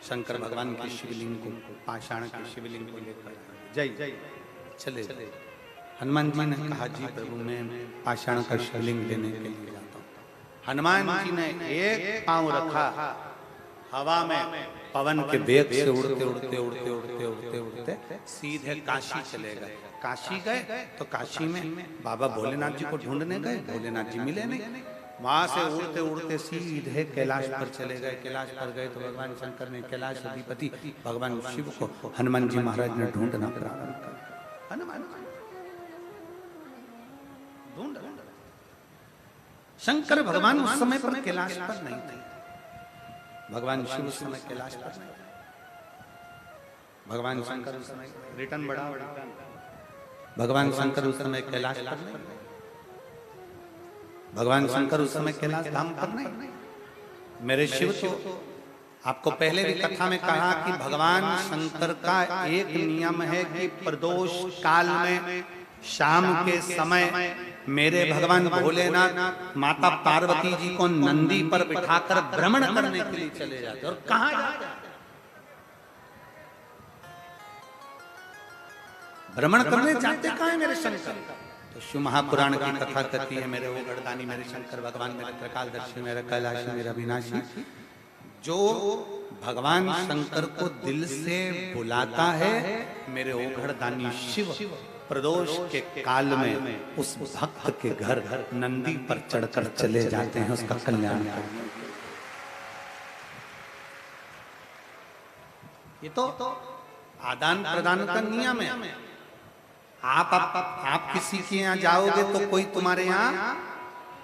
शंकर भगवान के शिवलिंग को, पाषाण के शिवलिंग को लेकर जय जय चले। हनुमान जी ने कहा, जी प्रभु मैं पाषाण का शिवलिंग लेने के लिए जाता हूँ। हनुमान जी ने एक पांव रखा हवा में, पवन के वेग से उड़ते उड़ते उड़ते उड़ते उड़ते उड़ते सीधे काशी चले गए। काशी गए तो काशी में बाबा भोलेनाथ जी को ढूंढने गए, भोलेनाथ जी मिले नहीं। वहां से उड़ते उड़ते सीधे कैलाश पर चले गए। कैलाश पर गए तो भगवान शंकर ने, कैलाश अधिपति भगवान शिव को हनुमान जी महाराज ने ढूंढना प्रारंभ कर। हनुमान ढूंढ, शंकर भगवान उस समय पर कैलाश पर नहीं थे, भगवान शिव उस समय कैलाश पर नहीं। भगवान शंकर उस समय रिटर्न बढ़ा, भगवान शंकर उस समय कैलाश पर नहीं, भगवान शंकर उस समय कैलाश धाम पर नहीं। मेरे शिव तो आपको पहले भी कथा में कहा कि भगवान शंकर का एक नियम है कि प्रदोष काल में शाम के समय मेरे भगवान भोलेनाथ माता पार्वती जी को नंदी पर बिठाकर भ्रमण करने के लिए चले जाते। और कहां जाते? भ्रमण करने जाते कहां है मेरे शंकर? तो शिव महापुराण की कथा कहती है, मेरे वो गढ़दानी, मेरे शंकर भगवान, मेरे त्रिकालदर्शी, मेरे कैलाशी, मेरे अविनाशी, जो भगवान शंकर को दिल से बुलाता है, मेरे ओघड़दानी शिव प्रदोष के काल में उस भक्त के घर नंदी पर चढ़कर चले जाते हैं उसका कल्याण करने। ये तो आदान प्रदान का नियम है। आप किसी के यहाँ जाओगे तो कोई तुम्हारे यहाँ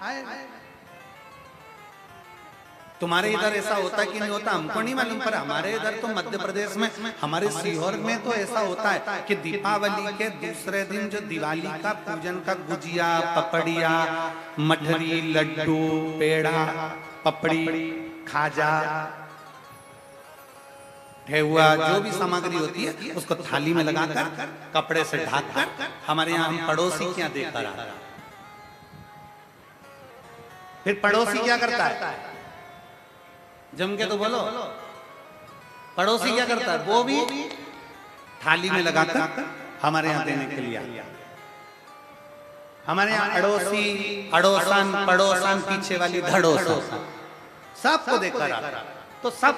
आए। तुम्हारे इधर ऐसा होता कि नहीं होता हमको नहीं मालूम, पर हमारे इधर तो मध्य प्रदेश में, हमारे सीहोर में तो ऐसा होता है कि दीपावली के दूसरे दिन जो दिवाली का पूजन का गुजिया, पपड़िया, मठरी, लड्डू, पेड़ा, पपड़ी, खाजा, ठेहुआ, जो भी सामग्री होती है उसको थाली में लगाकर कपड़े से ढककर हमारे यहाँ हम पड़ोसी के यहाँ देकर आ रहे हैं। फिर पड़ोसी क्या करता है? जम के तो बोलो। पड़ोसी क्या करता है? वो भी थाली में लगाकर हमारे यहाँ देने के लिए आया। हमारे यहाँ अड़ोसी, अड़ोसन, पड़ोसन, पीछे वाली धड़ोसन सबको देकर आता। तो सब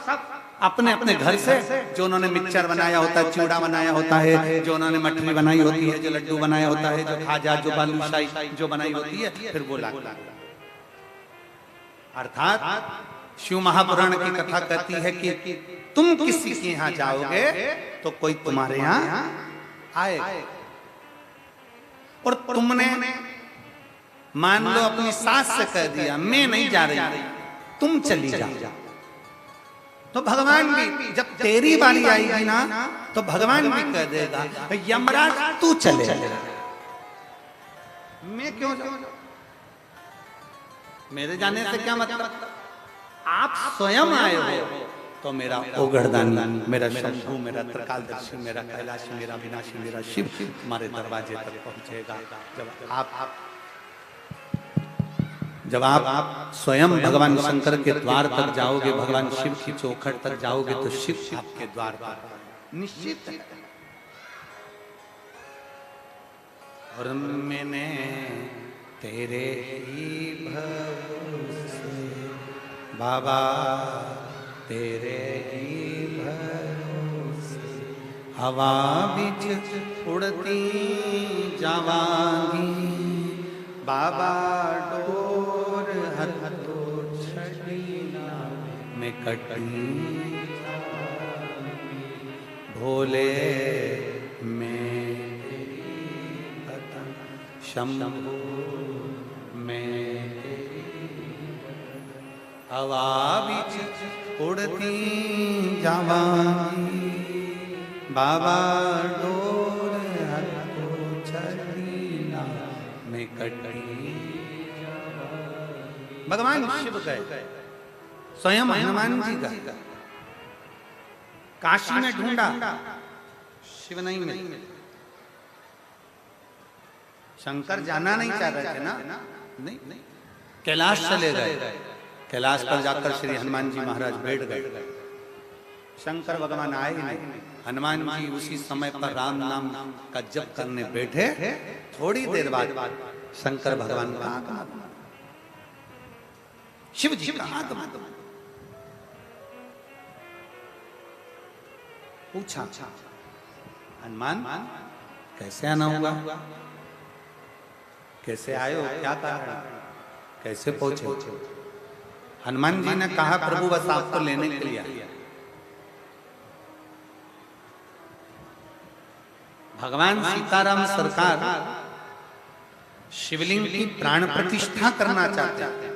अपने अपने घर से जो उन्होंने मिक्सचर बनाया होता है, चूड़ा बनाया होता है, जो उन्होंने मठरी बनाई होती है, जो लड्डू बनाया होता है, जो खाजा, जो बालूशाही जो बनाई होती है, फिर वो लाता। अर्थात शिव महापुराण की कथा कहती है कि तुम किसी के यहाँ जाओगे तो कोई तुम्हारे यहाँ आएगा। और तुमने मान लो अपनी सास से कह दिया मैं नहीं जा रही, तुम चली जाओ, तो भगवान भी जब तेरी बारी आएगी ना तो भगवान भी कह देगा यमराज तू चले, मैं क्यों जाऊं? मेरे जाने से क्या मतलब? आप स्वयं आए हो तो मेरा ओगढ़दानी, मेरा शंभू, मेरा त्रिकालदर्शी, मेरा कैलाशी, मेरा विनाशी, मेरा शिव हमारे दरवाजे तक पहुंचेगा। जब आप स्वयं भगवान शंकर के द्वार तक जाओगे, भगवान शिव की चौखट तक जाओगे तो शिव आपके द्वार पर निश्चित है। और मैंने तेरे ही भरोसे बाबा, तेरे ही भरोसे हवा बिच उड़ती जावांगी बाबा, डोर हथो छड़ी में कटी भोले में शंभू में हवा बिच उड़ती जावांगी बाबा, डोर हथो छड़ी में कटी। भगवान शिव गए, स्वयं हनुमान जी का काशी में ढूंढा, शिव नहीं मिले। शंकर जाना नहीं चाह रहे थे ना, नहीं, कैलाश चले गए। कैलाश पर जाकर श्री हनुमान जी महाराज बैठ गए। शंकर भगवान आए नहीं। हनुमान जी उसी समय पर राम नाम का जप करने बैठे। थोड़ी देर बाद शंकर भगवान का आगमन, शिव जी का आगमन। पूछा हनुमान कैसे आना हुआ, कैसे आए हो, क्या कारण, कैसे पहुंचे? हनुमान जी ने कहा प्रभु बस आपको लेने के लिए आया। भगवान सीताराम सरकार शिवलिंग की प्राण प्रतिष्ठा करना चाहते हैं।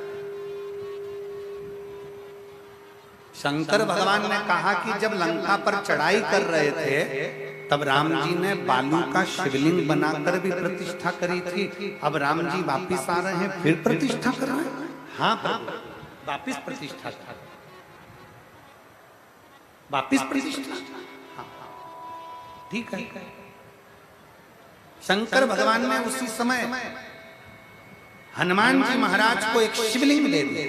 शंकर भगवान ने कहा कि जब लंका पर चढ़ाई कर रहे थे तब राम जी ने बालू का शिवलिंग बनाकर भी प्रतिष्ठा करी थी। अब राम जी वापिस आ रहे हैं, फिर प्रतिष्ठा कर रहे हैं। हाँ वापिस प्रतिष्ठा कर, वापिस प्रतिष्ठा, ठीक है। शंकर भगवान ने उसी समय हनुमान जी महाराज को एक शिवलिंग दे दिया,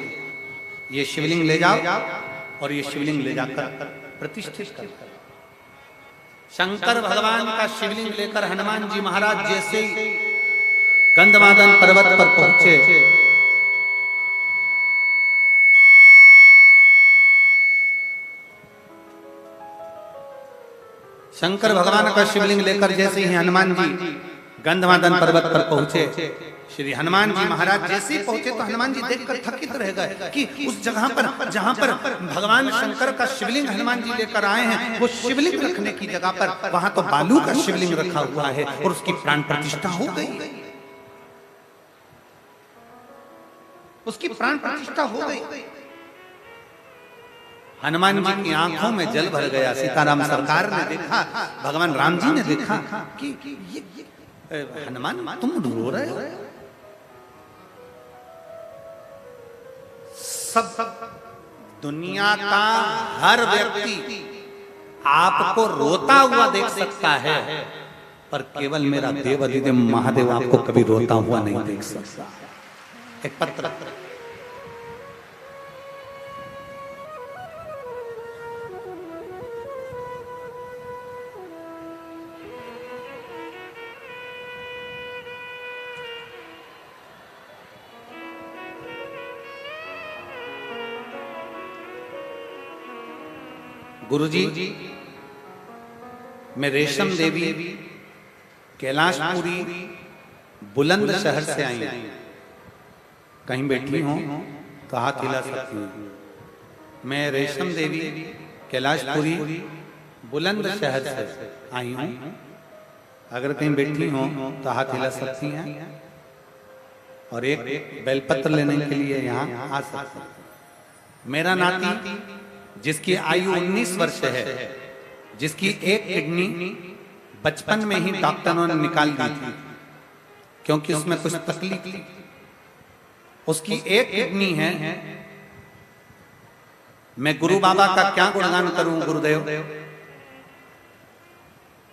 ये शिवलिंग ले जाओ और ये शिवलिंग ले जाकर प्रतिष्ठित कर। शंकर भगवान का शिवलिंग लेकर हनुमान जी महाराज जैसे ही गंधमादन पर्वत पर पहुंचे, शंकर भगवान का शिवलिंग लेकर जैसे ही हनुमान जी गंधमादन पर्वत पर पहुंचे। श्री हनुमान जी महाराज जैसे ही पहुंचे तो हनुमान जी देखकर थकित रह गए कि उस जगह पर जहां पर भगवान शंकर का शिवलिंग हनुमान जी लेकर आए हैं, वो शिवलिंग रखने की जगह पर वहां तो बालू का शिवलिंग रखा हुआ है और उसकी प्राण प्रतिष्ठा हो गई। उसकी प्राण प्रतिष्ठा हो गई। हनुमान जी की आंखों में जल भर गया। सीताराम सरकार ने देखा, भगवान राम जी ने देखा कि ये हनुमान तुम रो रहे हो। सब दुनिया का हर व्यक्ति आपको रोता हुआ देख सकता है, पर केवल मेरा देव अधिदेव महादेव आपको कभी रोता हुआ नहीं देख सकता। एक पत्र गुरुजी, मैं रेशम देवी कैलाशपुरी बुलंद शहर से आई हूं। कहीं बैठी हूं तो हाथ हिला सकती हूं। मैं रेशम देवी कैलाशपुरी बुलंद शहर से आई हूं। अगर कहीं बैठी हूं तो हाथ हिला सकती हैं और एक बेलपत्र लेने के लिए यहाँ आ सकते हैं। मेरा नाती जिसकी आयु 19 वर्ष है, जिसकी एक किडनी बचपन में ही डॉक्टरों ने निकाल दी थी क्योंकि उसमें कुछ तकलीफ थी। उसकी एक किडनी है। मैं गुरु बाबा का क्या गुणगान करूं गुरुदेव।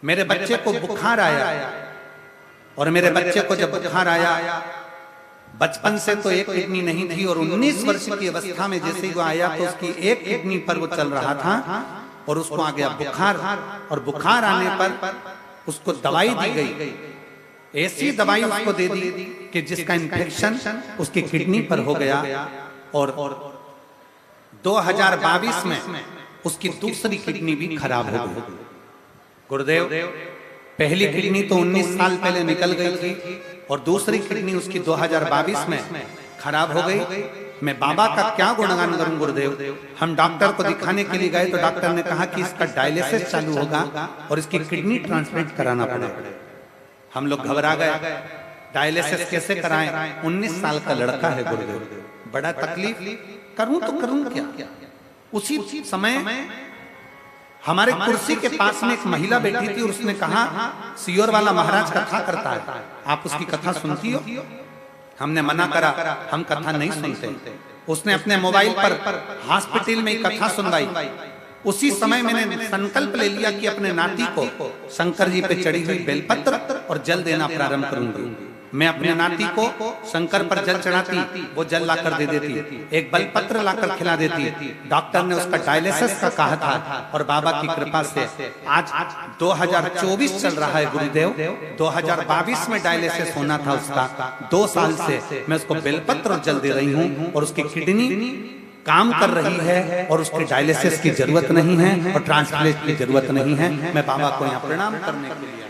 मेरे बच्चे को बुखार आया और मेरे बच्चे को जब बुखार आया, बचपन से तो एक किडनी नहीं थी और 19 वर्ष की अवस्था में जैसे ही वो आया तो उसकी एक किडनी पर वो चल रहा था और उसको आ गया बुखार। और बुखार आने पर उसको दवाई दी गई, ऐसी दवाई उसको दे दी कि जिसका इन्फेक्शन उसकी किडनी पर हो गया और 2022 में उसकी दूसरी किडनी भी खराब हो गई। गुरुदेव, पहली किडनी तो 19 साल पहले निकल गई थी और दूसरी किडनी उसकी 2022 में खराब हो गई। मैं बाबा का क्या गुणगान करूं गुरुदेव। हम डॉक्टर को दिखाने के लिए गए तो डॉक्टर ने कहा कि इसका डायलिसिस चालू होगा और इसकी किडनी ट्रांसप्लांट कराना पड़ेगा। हम लोग घबरा गए, डायलिसिस कैसे कराएं। 19 साल का लड़का है गुरुदेव, बड़ा तकलीफ। करूं तो करूं क्या। उसी समय हमारे कुर्सी के पास में एक महिला बैठी थी और उसने कहा, सियोर वाला महाराज कथा करता है, आप उसकी कथा सुनती हो। हमने मना करा, हम कथा नहीं सुनते। उसने अपने मोबाइल पर हॉस्पिटल में कथा सुनवाई। उसी समय मैंने संकल्प ले लिया कि अपने नाती को शंकर जी पे चढ़ी हुई बेलपत्र और जल देना प्रारंभ करूंगी। मैं अपने नाती को शंकर पर जल चढ़ाती, वो जल लाकर दे देती, एक बेलपत्र लाकर खिला देती। डॉक्टर ने उसका डायलिसिस का कहा था और बाबा की कृपा से आज 2024 चल रहा है गुरुदेव। 2022 में डायलिसिस होना था उसका। 2 साल से मैं उसको बेलपत्र और जल दे रही हूँ और उसकी किडनी काम कर रही है और उसके डायलिसिस की जरूरत नहीं है और ट्रांसप्लांट की जरूरत नहीं है। मैं बाबा को यहाँ प्रणाम करने के लिए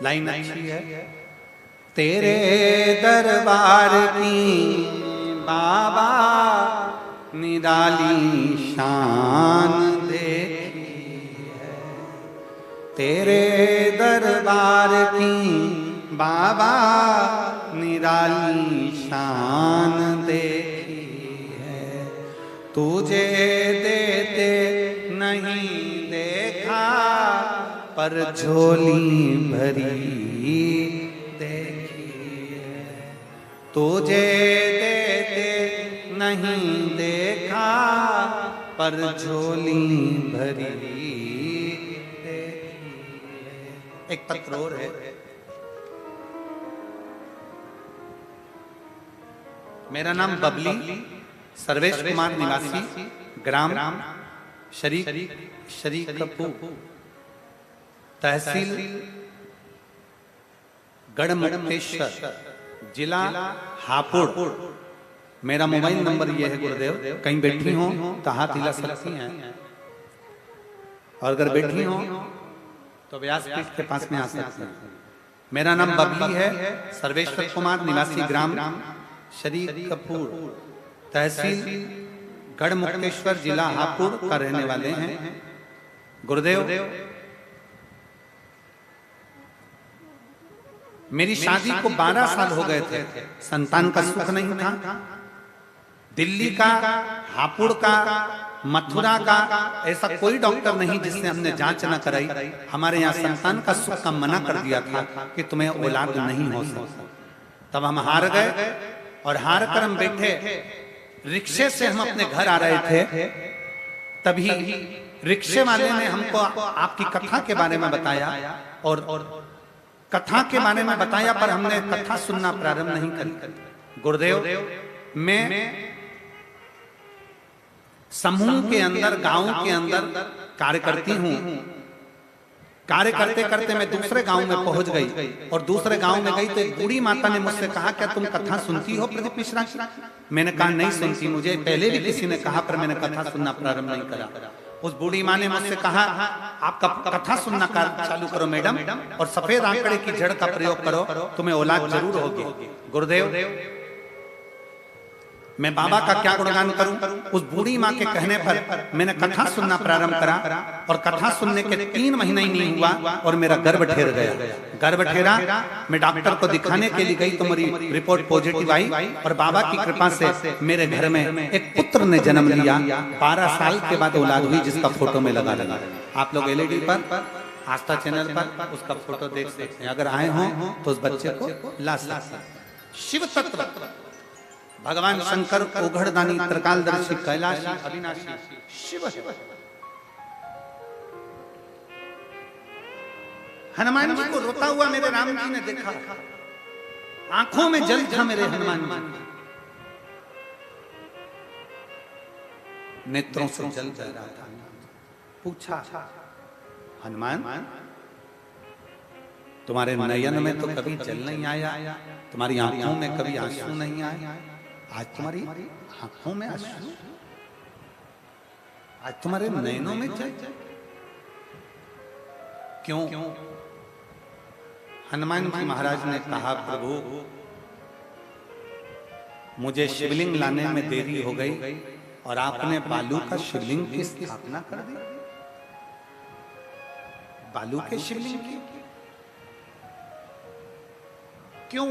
लाइन अच्छी है। तेरे दरबार की बाबा निराली शान देखी है। तेरे दरबार की बाबा निराली शान देखी है। तुझे देते नहीं देखा पर झोली भरी देखी है। तुझे देते नहीं देखा पर झोली भरी देखी है। एक पत्र और है। मेरा नाम बबली सर्वेश कुमार निवासी ग्राम शरीकपुर तहसील गढ़मुक्तेश्वर, जिला हापुड़। मेरा मोबाइल नंबर ये है गुरुदेव, कहीं बैठी हो तो हाथ हिला सकती हैं, और अगर बैठी हो तो व्यासपीठ के पास में आ सकते हैं। मेरा नाम बबली है, सर्वेश्वर कुमार, निवासी ग्राम शरीकपुर, तहसील गढ़मुक्तेश्वर, जिला हापुड़ का रहने वाले हैं। गुरुदेव, मेरी शादी को 12 साल हो गए थे, संतान का सुख नहीं था। दिल्ली का, हापुड़ का, मथुरा का ऐसा कोई डॉक्टर नहीं जिसने हमने जांच न कराई। हमारे यहाँ संतान का सुख का मना कर दिया था कि तुम्हें औलाद नहीं हो सकता। तब हम हार गए, और हार कर हम बैठे, रिक्शे से हम अपने घर आ रहे थे, तभी रिक्शे वाले ने हमको आपकी कथा के बारे में बताया, और कथा के बारे में बताया, पर हमने कथा सुनना प्रारंभ नहीं करी। गुरुदेव, मैं समूह के अंदर, गांव के अंदर कार्य करती हूँ। कार्य करते करते मैं दूसरे गांव में पहुंच गई, और दूसरे गांव में गई तो एक बूढ़ी माता ने मुझसे कहा, क्या तुम कथा सुनती हो प्रदीप मिश्रा की? मैंने कहा नहीं सुनती, मुझे पहले भी किसी ने कहा, पर मैंने कथा सुनना प्रारंभ नहीं करा। उस बूढ़ी माँ ने मुझसे कहा, आप कथा सुनना चालू करो मैडम, और सफेद आंकड़े की जड़ का प्रयोग करो, तुम्हें औलाद जरूर होगी। गुरुदेव, मैं बाबा का क्या गुणगान करूं? उस बूढ़ी माँ के कहने पर मैंने कथा सुनना प्रारंभ करा, और कथा सुनने के 3 महीने ही नहीं हुआ और मेरा गर्भ ठेर गया। गर्भ ठेरा, मैं डॉक्टर को दिखाने के लिए गई तो मेरी रिपोर्ट पॉजिटिव आई, और बाबा की कृपा से मेरे घर में एक पुत्र ने जन्म लिया। 12 साल के बाद औलाद हुई, जिसका फोटो में लगा। आप लोग एलईडी पर, आस्था चैनल पर उसका फोटो देख सकते हैं। अगर आए हों तो उस बच्चे को ला सकते हैं। शिव तत्व भगवान शंकर, ओघड़दानी, त्रिकालदर्शी, कैलाशी, अविनाशी शिव है। हनुमान जी को रोता हुआ मेरे राम जी ने देखा, आंखों में जल था मेरे हनुमान जी, नेत्रों से जल बह रहा था। पूछा, हनुमान तुम्हारे नयन में तो कभी जल नहीं आया, तुम्हारी आंखों में कभी आंसू नहीं आए, आज तुम्हारी आंखों में आंसू, आज तुम्हारे नयनों में जल क्यों? हनुमान जी महाराज ने कहा, प्रभु मुझे शिवलिंग लाने में देरी हो गई, और आपने बालू का शिवलिंग की स्थापना कर दी। बालू के शिवलिंग की क्यों?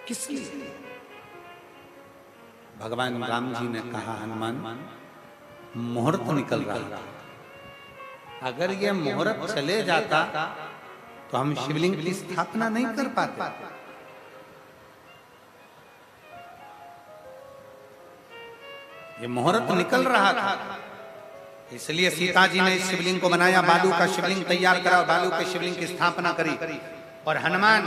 किस लिए? भगवान राम जी ने कहा, हनुमान मुहूर्त निकल रहा था, अगर यह मुहूर्त चले जाता तो हम शिवलिंग की स्थापना नहीं कर पाते। ये मुहूर्त निकल रहा था, इसलिए सीता जी ने इस शिवलिंग को बनाया, बालू का शिवलिंग तैयार करा, बालू के शिवलिंग की स्थापना करी। और हनुमान,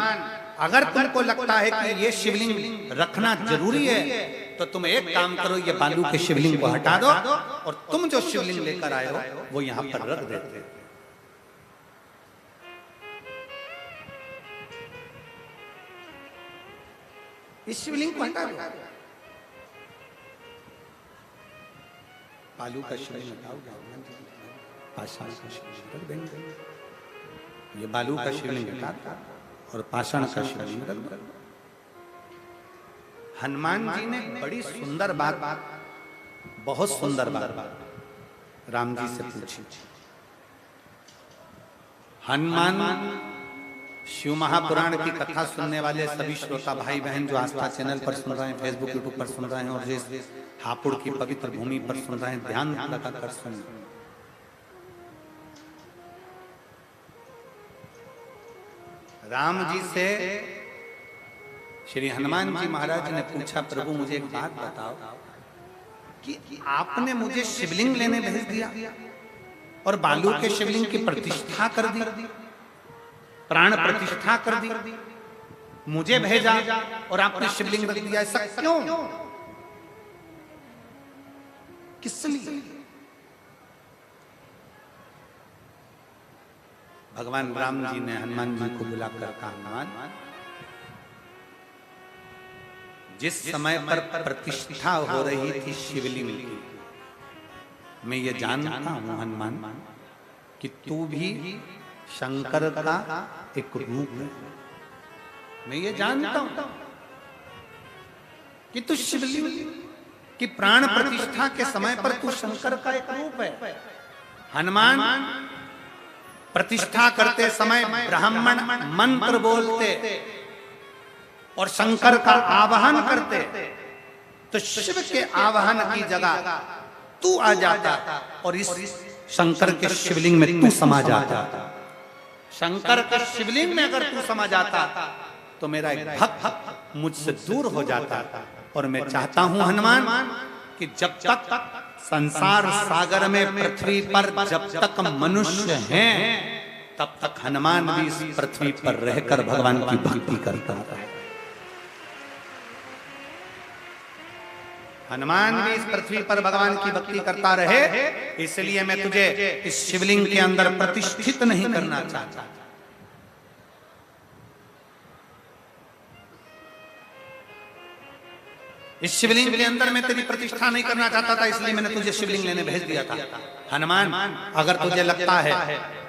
अगर तुमको लगता है कि ये शिवलिंग रखना जरूरी है, तो तुम एक काम करो, ये बालू के शिवलिंग को हटा दो, और तुम जो शिवलिंग लेकर आए हो वो यहां पर रख देते। इस शिवलिंग को हटा दो, बालू का शिवलिंग हटाओगे, पाषाण का शिवलिंग रख देंगे। ये बालू का शिवलिंग हटा और पाषाण का शिवलिंग रख दो। हनुमान जी ने बड़ी सुंदर बात, बहुत सुंदर बात राम जी से पूछी। हनुमान, शिव महापुराण की कथा सुनने वाले सभी श्रोता भाई बहन जो आस्था चैनल पर सुन रहे हैं, फेसबुक यूट्यूब पर सुन रहे हैं, और जिस हापुड़ की पवित्र भूमि पर सुन रहे हैं, ध्यान लगाकर सुनिए। राम जी से श्री हनुमान जी महाराज ने पूछा, प्रभु मुझे एक बात बताओ कि आपने मुझे शिवलिंग लेने भेज दिया और बालू के शिवलिंग की प्रतिष्ठा कर दी, प्राण प्रतिष्ठा कर दी, मुझे भेजा और आपने शिवलिंग रख दिया, ऐसा क्यों? किस लिए? भगवान राम जी ने हनुमान जी को बुलाकर कहा, हनुमान, जिस समय पर प्रतिष्ठा हो रही थी शिवलिंग की, मैं ये जानता हूं हनुमान कि तू भी शंकर का एक रूप है। मैं ये जानता हूं कि तू शिवलिंग की प्राण प्रतिष्ठा के समय पर तू शंकर का एक रूप है। हनुमान प्रतिष्ठा करते समय ब्राह्मण मंत्र बोलते और शंकर का आवाहन करते, तो शिव के आवाहन की जगह तू आ जाता और इस शंकर के शिवलिंग में तू समा जाता। शंकर के शिवलिंग में अगर तू समा जाता तो मेरा एक भक्त मुझसे दूर हो जाता। और मैं चाहता हूं हनुमान कि जब तक संसार सागर में पृथ्वी पर जब तक मनुष्य हैं, तब तक हनुमान भी इस पृथ्वी पर रहकर भगवान की भक्ति करता है। हनुमान भी इस पृथ्वी पर भगवान की भक्ति करता रहे, इसलिए मैं तुझे इस शिवलिंग के अंदर प्रतिष्ठित नहीं करना चाहता। इस शिवलिंग के अंदर मैं तेरी प्रतिष्ठा नहीं करना चाहता था, इसलिए मैंने तुझे शिवलिंग लेने भेज दिया था। हनुमान, अगर तुझे लगता है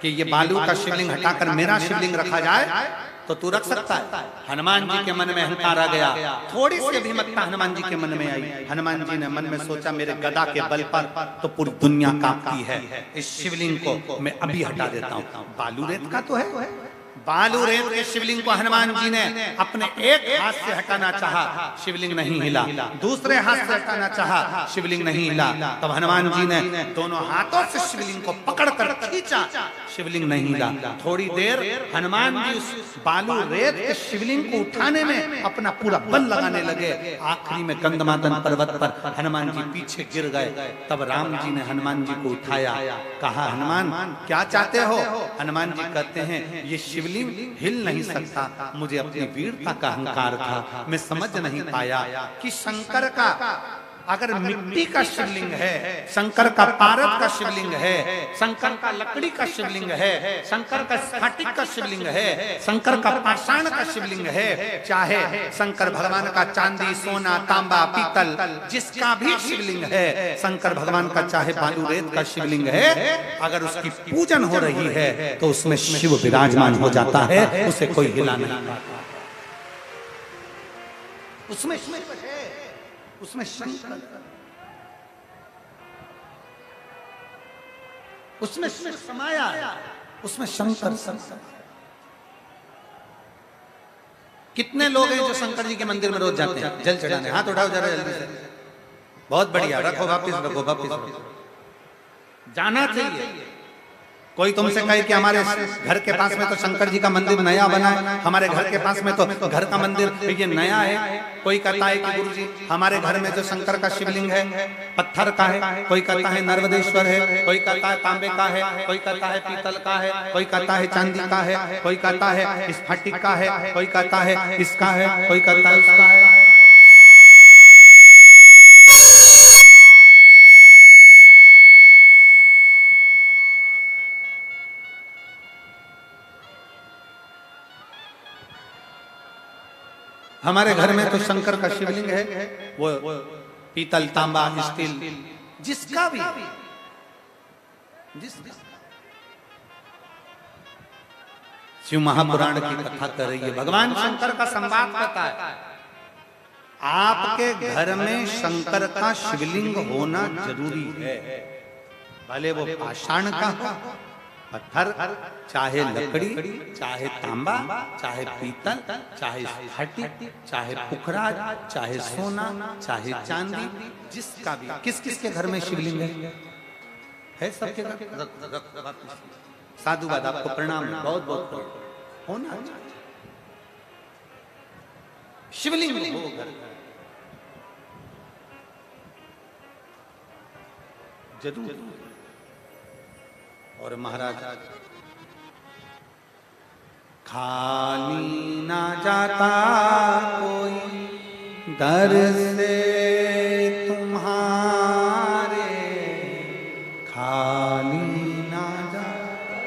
कि ये बालू का शिवलिंग हटाकर मेरा शिवलिंग रखा जाए तो तू रख सकता है। हनुमान जी के मन में अहंकार आ गया, थोड़ी सी अभिमतता हनुमान जी के मन में आई। हनुमान जी ने मन में सोचा, मेरे गदा के बल पर तो पूरी दुनिया कांपती है, इस शिवलिंग को मैं अभी हटा देता हूँ। बालू रेत का तो है। बालू रेत के शिवलिंग को हनुमान जी ने अपने एक हाथ से हटाना चाहा, शिवलिंग नहीं हिला। दूसरे हाथ से हटाना चाहा, शिवलिंग नहीं हिला। तब हनुमान जी ने दोनों हाथों से शिवलिंग को पकड़कर खींचा, शिवलिंग नहीं हिला। थोड़ी देर हनुमान जी उस बालू रेत के शिवलिंग को उठाने में अपना पूरा बल लगाने लगे। आखिरी में गंधमादन पर्वत पर हनुमान जी पीछे गिर गए। तब राम जी ने हनुमान जी को उठाया, कहा, हनुमान क्या चाहते हो? हनुमान जी कहते हैं, ये शिवलिंग हिल नहीं सकता, मुझे अपनी वीरता का अहंकार था। मैं समझ नहीं पाया कि शंकर का अगर मिट्टी का शिवलिंग है, शंकर का पारद का शिवलिंग है, शंकर का लकड़ी का शिवलिंग है, शंकर का स्फटिक का शिवलिंग है, शंकर का पाषाण का शिवलिंग है, चाहे शंकर भगवान का चांदी, सोना, तांबा, पीतल जिसका भी शिवलिंग है, शंकर भगवान का चाहे बालू रेत का शिवलिंग है, अगर उसकी पूजन हो रही है तो उसमें शिव विराजमान हो जाता है, उसे कोई हिला नहीं पाता। उसमें शंकर, उसमें समाया, उसमें शंकर। कितने लोग हैं जो शंकर जी के मंदिर में रोज जाते हैं जल चढ़ाने? हाथ उठाओ जरा जल्दी से। बहुत बढ़िया, रखो वापिस, रखो वापिस। जाना चाहिए। कोई तुमसे कहे कि हमारे घर के पास में तो शंकर जी का मंदिर नया बना है, हमारे घर के पास में तो घर का मंदिर ये नया है। कोई कहता है कि गुरुजी हमारे घर में जो शंकर का शिवलिंग है पत्थर का है, कोई कहता है नर्मदेश्वर है, कोई कहता है तांबे का है, कोई कहता है पीतल का है, कोई कहता है चांदी का है, कोई कहता है स्फटिक का है, कोई कहता है इसका है, कोई कहता है उसका है। हमारे घर में तो शंकर का शिवलिंग है, वो पीतल, तांबा, स्टील जिसका भी, शिव महापुराण की कथा कर रही है। भगवान शंकर का संवाद करता है, आपके घर में शंकर का शिवलिंग होना जरूरी है, भले वो पाषाण का हो, पत्थर, चाहे लकड़ी, चाहे तांबा, चाहे पीतल, चाहे स्फटिक, चाहे पुखराज, चाहे सोना, चाहे चांदी, जिसका भी। किस किस के घर में शिवलिंग है? सबके घर। साधुवाद, आपको प्रणाम, बहुत बहुत होना शिवलिंग हो घर जरूर। और महाराज, खाली ना जाता कोई दर से तुम्हारे, खाली ना जाता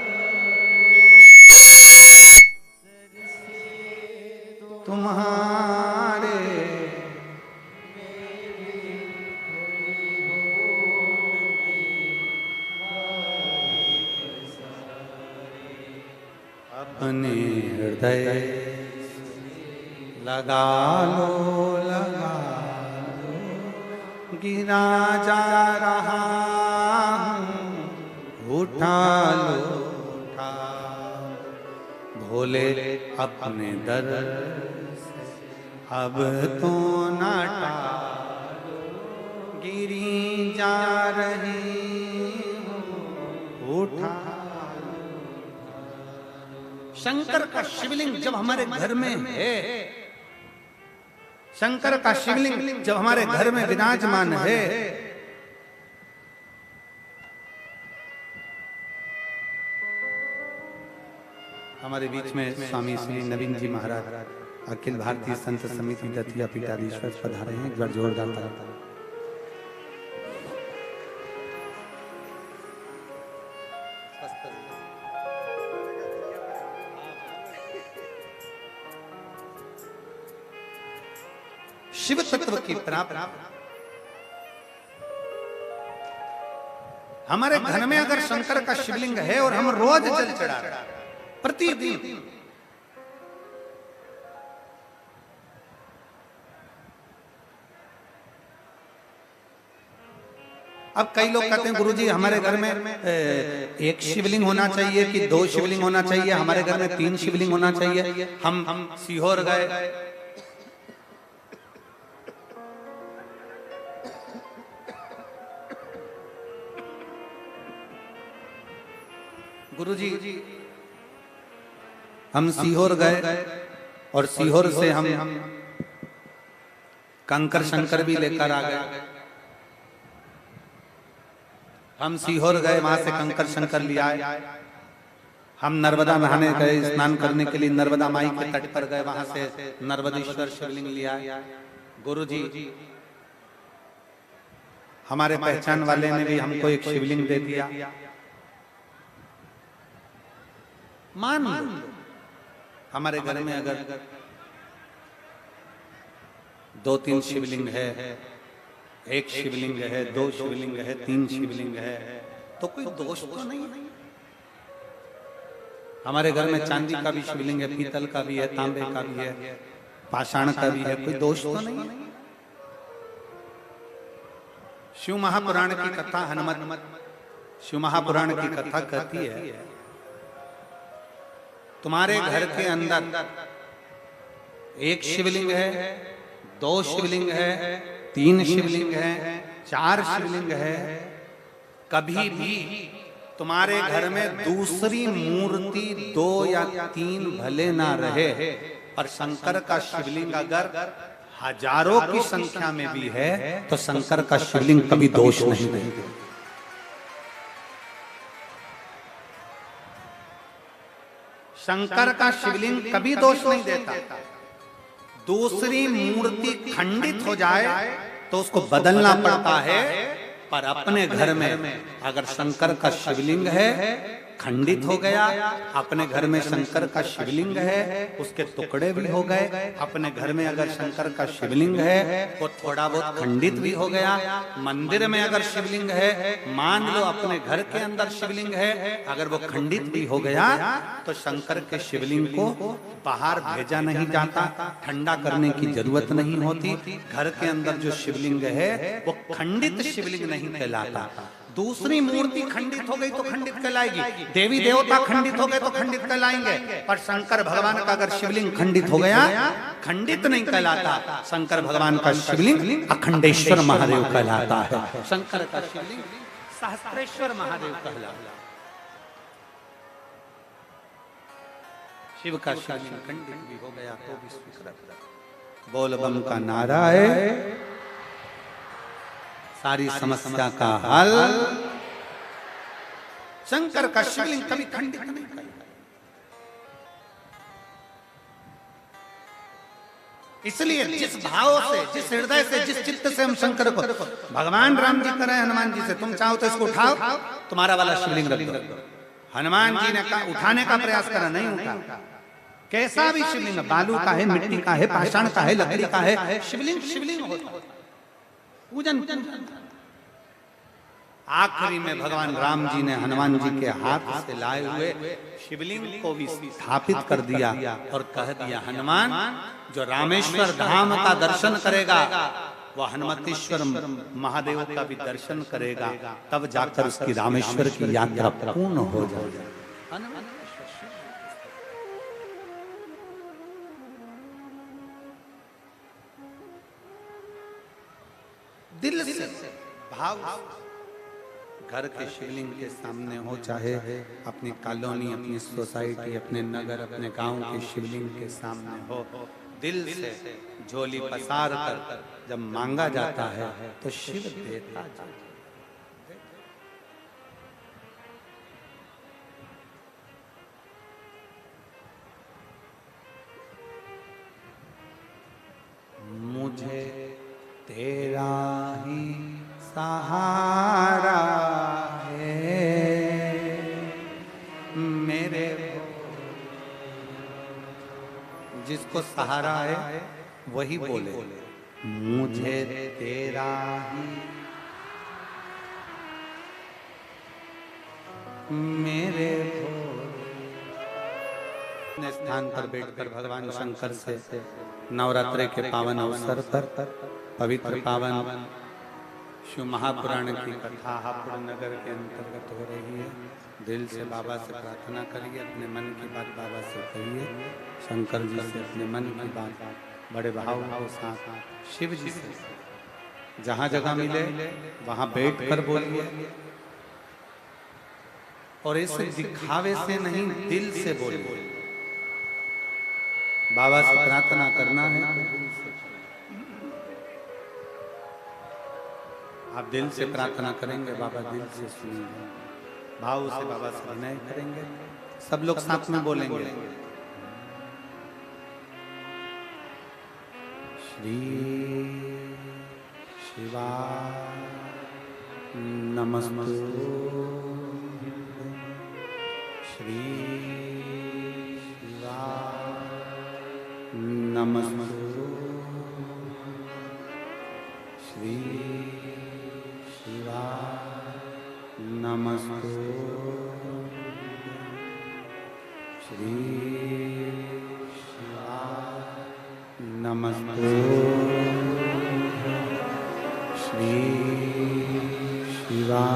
तुम्हारे अपने हृदय लगा लो, गिरा जा रहा हूँ, उठा लो, भोले अपने दर से अब तो ना टालो, गिरी जा रही हूँ, उठा। शंकर का शिवलिंग जब हमारे घर में है, शंकर का शिवलिंग जब हमारे घर में विराजमान है, हमारे बीच में स्वामी श्री नवीन जी महाराज अखिल भारतीय संत समिति दतिया पीठाधीश्वर पधारे हैं। एक बार जोरदार ताली। शिव तत्व की प्राप्ति हमारे घर में अगर शंकर का शिवलिंग है और हम रोज जल चढ़ा रहे हैं प्रतिदिन, अब कई लोग कहते हैं गुरुजी हमारे घर में एक शिवलिंग होना चाहिए कि दो शिवलिंग होना चाहिए, हमारे घर में 3 शिवलिंग होना चाहिए। हम सीहोर गए, गुरुजी हम सीहोर गए और सीहोर से हम कंकर शंकर भी लेकर आ गए। हम सीहोर गए, वहां से कंकर शंकर ले आए। हम नर्मदा नहाने गए, स्नान करने के लिए नर्मदा माई के तट पर गए, वहां से नर्मदेश्वर शिवलिंग ले आए। गुरुजी हमारे पहचान वाले ने भी हमको एक शिवलिंग दे दिया। मान लो हमारे घर में अगर 2-3 शिवलिंग है, एक शिवलिंग है, 2 शिवलिंग है, 3 शिवलिंग है, तो कोई दोष तो नहीं। हमारे घर में चांदी का भी शिवलिंग है, पीतल का भी है, तांबे का भी है, पाषाण का भी है, कोई दोष तो नहीं। शिव महापुराण की कथा हनुमत शिव महापुराण की कथा कहती है तुम्हारे घर के अंदर एक शिवलिंग है, 2 शिवलिंग है, 3 शिवलिंग है, 4 शिवलिंग है, कभी भी तुम्हारे घर में दूसरी मूर्ति 2 या 3 भले ना रहे, पर शंकर का शिवलिंग अगर हजारों की संख्या में भी है तो शंकर का शिवलिंग कभी दोष नहीं देते। शंकर का शिवलिंग कभी दोष नहीं देता। दूसरी मूर्ति खंडित हो जाए तो उसको बदलना पड़ता है, पर अपने घर में अगर शंकर का शिवलिंग है खंडित हो गया, अपने घर में शंकर का शिवलिंग है उसके टुकड़े भी हो गए, अपने घर में अगर शंकर का शिवलिंग है वो थोड़ा बहुत खंडित भी हो गया, मंदिर में अगर शिवलिंग है, मान लो अपने घर के अंदर शिवलिंग है, अगर वो खंडित भी हो गया तो शंकर के शिवलिंग को बाहर भेजा नहीं जाता, ठंडा करने की जरूरत नहीं होती। घर के अंदर जो शिवलिंग है वो खंडित शिवलिंग नहीं कहलाता। दूसरी मूर्ति खंडित हो गई तो खंडित कहलाएगी, देवी देवता खंडित हो गए तो खंडित कहलाएंगे, पर शंकर भगवान का अगर शिवलिंग खंडित हो गया खंडित नहीं कहलाता। शंकर भगवान का शिवलिंग अखंडेश्वर महादेव कहलाता है। शंकर का शिवलिंग सहस्त्रेश्वर महादेव कहलाता है। शिव का शिवलिंग खंडित भी हो गया तो भी स्वीकृत। बोल बम का नारा है, सारी समस्या का हल। शंकर का शिवलिंग कभी खंडित नहीं करता। इसलिए जिस भाव से, जिस हृदय से, जिस चित्त से हम शंकर को, भगवान राम जी कर रहे हैं हनुमान जी से, तुम चाहो तो इसको उठाओ, तुम्हारा वाला शिवलिंग रख दो। हनुमान जी ने कहा उठाने का प्रयास करा, नहीं उठा, कैसा भी शिवलिंग, बालू का है, मिट्टी का है, पाषाण का है, लकड़ी का है, शिवलिंग शिवलिंग होता है। पूजन आखिरी में भगवान राम जी ने हनुमान जी के हाथ से लाए हुए शिवलिंग को भी स्थापित कर दिया और कह दिया, हनुमान जो रामेश्वर धाम का दर्शन करेगा वह हनुमतेश्वर महादेव का भी दर्शन करेगा, तब जाकर उसकी रामेश्वर की यात्रा पूर्ण हो जाएगी। दिल से भाव, घर के शिवलिंग के सामने हो, चाहे अपनी कॉलोनी, अपनी सोसाइटी, अपने नगर, अपने गांव के शिवलिंग के सामने हो, दिल से झोली पसार कर जब मांगा जाता है तो शिव देता है। मुझे तेरा ही सहारा है मेरे, जिसको सहारा है वही बोले, मुझे तेरा ही मेरे स्थान पर बैठकर भगवान शंकर से नवरात्रि के पावन अवसर पर पवित्र पावन शिव महापुराण की कथा हापुड़ नगर के अंतर्गत हो रही है। दिल से बाबा से प्रार्थना करिए, अपने मन की बात बाबा से कहिए, शंकर जी से अपने मन की बात बड़े भाव के साथ शिव जी से जहाँ जगह मिले वहाँ बैठ कर बोलिए, और इसे दिखावे से नहीं, दिल से बोलिए। बाबा से प्रार्थना करना है तो दिल से, आप दिल से प्रार्थना करेंगे बाबा दिल से सुनेंगे, भाव से बाबा से विनय करेंगे। सब लोग साथ में बोलेंगे, श्री शिवा नमस्तु, श्री शिवा नमस्तु, श्री शिवा नमस्तु, श्री शिवा नमस्तु, श्री शिवा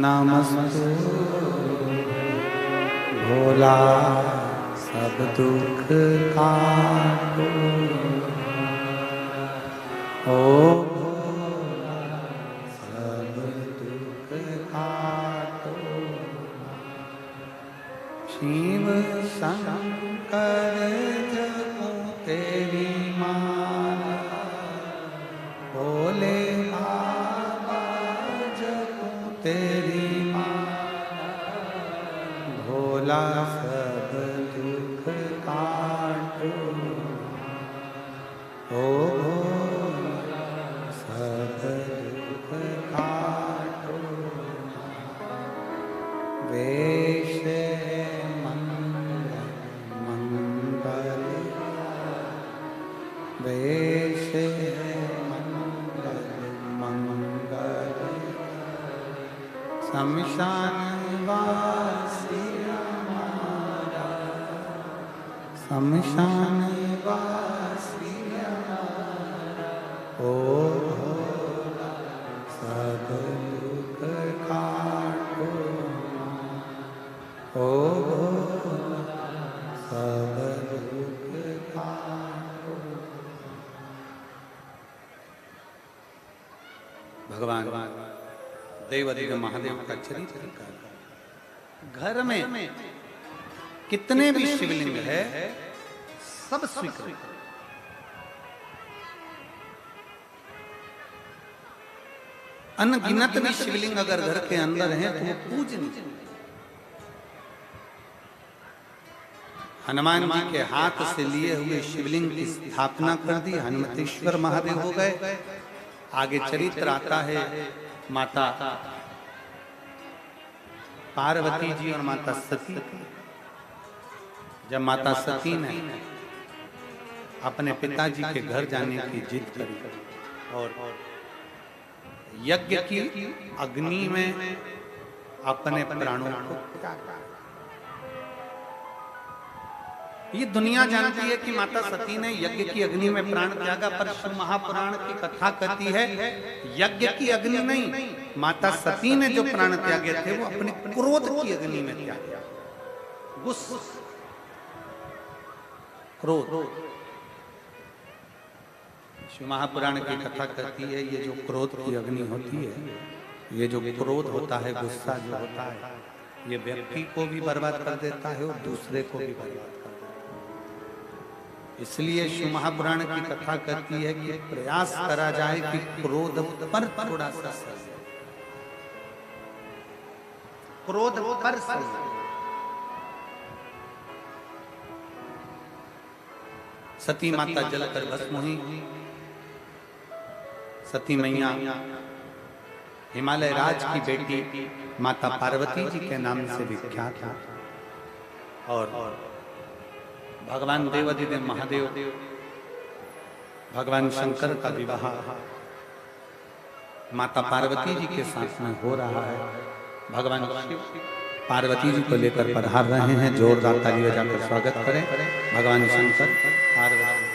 नमस्तु। भोला सब दुख काटो, ओ भोला सब दुख काटो, शिव शंकर जपो तेरी माला, भोले बाबा जपो तेरी माला, भोला सब दुख काटो, ओ भोला सब दुख काटो। वेश मंगल मंगल, वेश मंगल मंगल, शमशान वासी हमारा, शमशान वासी हमारा, ओ भोला सब दुख काटो, ओ भोला सब दुख काटो। भगवान देवादिदेव महादेव का चरित्र कर, घर में कितने भी शिवलिंग है सब स्वीकृत, अनगिनत भी शिवलिंग अगर घर के अंदर हैं तो वो पूजनीय। हनुमान जी के हाथ से लिए हुए शिवलिंग की स्थापना कर दी, हनुमतेश्वर महादेव हो गए। आगे चरित्र आता है माता पार्वती जी और माता सती, जब माता सती ने अपने पिताजी के घर जाने की जिद करी और यज्ञ की अग्नि में अपने प्राणों को त्यागा। ये दुनिया जानती है कि माता सती ने यज्ञ की अग्नि में प्राण त्यागा, पर शिव महापुराण की कथा कहती है यज्ञ की अग्नि नहीं, माता सती ने जो प्राण त्यागे थे वो अपने क्रोध की अग्नि में त्यागे। क्रोध। शिव महापुराण की कथा कहती है ये जो क्रोध की अग्नि होती है, ये जो क्रोध होता है, गुस्सा जो होता है, ये व्यक्ति को भी बर्बाद कर देता है और दूसरे को भी बर्बाद कर देता है। इसलिए शिव महापुराण की कथा कहती है कि प्रयास करा जाए कि क्रोध पर थोड़ा सा क्रोध पर सती माता जलकर भस्म हुई। सती मैया हिमालय राज की बेटी माता पार्वती जी के नाम से विख्यात है और भगवान देवाधिदेव महादेव भगवान शंकर का विवाह माता पार्वती जी के साथ में हो रहा है। भगवान शिव पार्वती जी को लेकर पधार रहे हैं। जोरदार ताली बजाकर स्वागत करें भगवान शंकर पार्वती।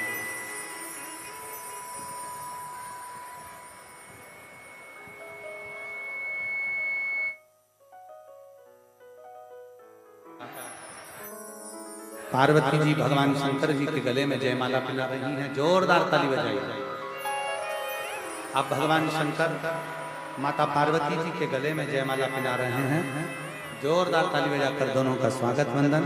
पार्वती जी भगवान शंकर जी के गले में जयमाला पिला रही हैं। जोरदार ताली बजाइए। आप भगवान शंकर माता पार्वती जी के गले में जयमाला पिला रहे हैं। जोरदार ताली बजाकर दोनों का स्वागत वंदन।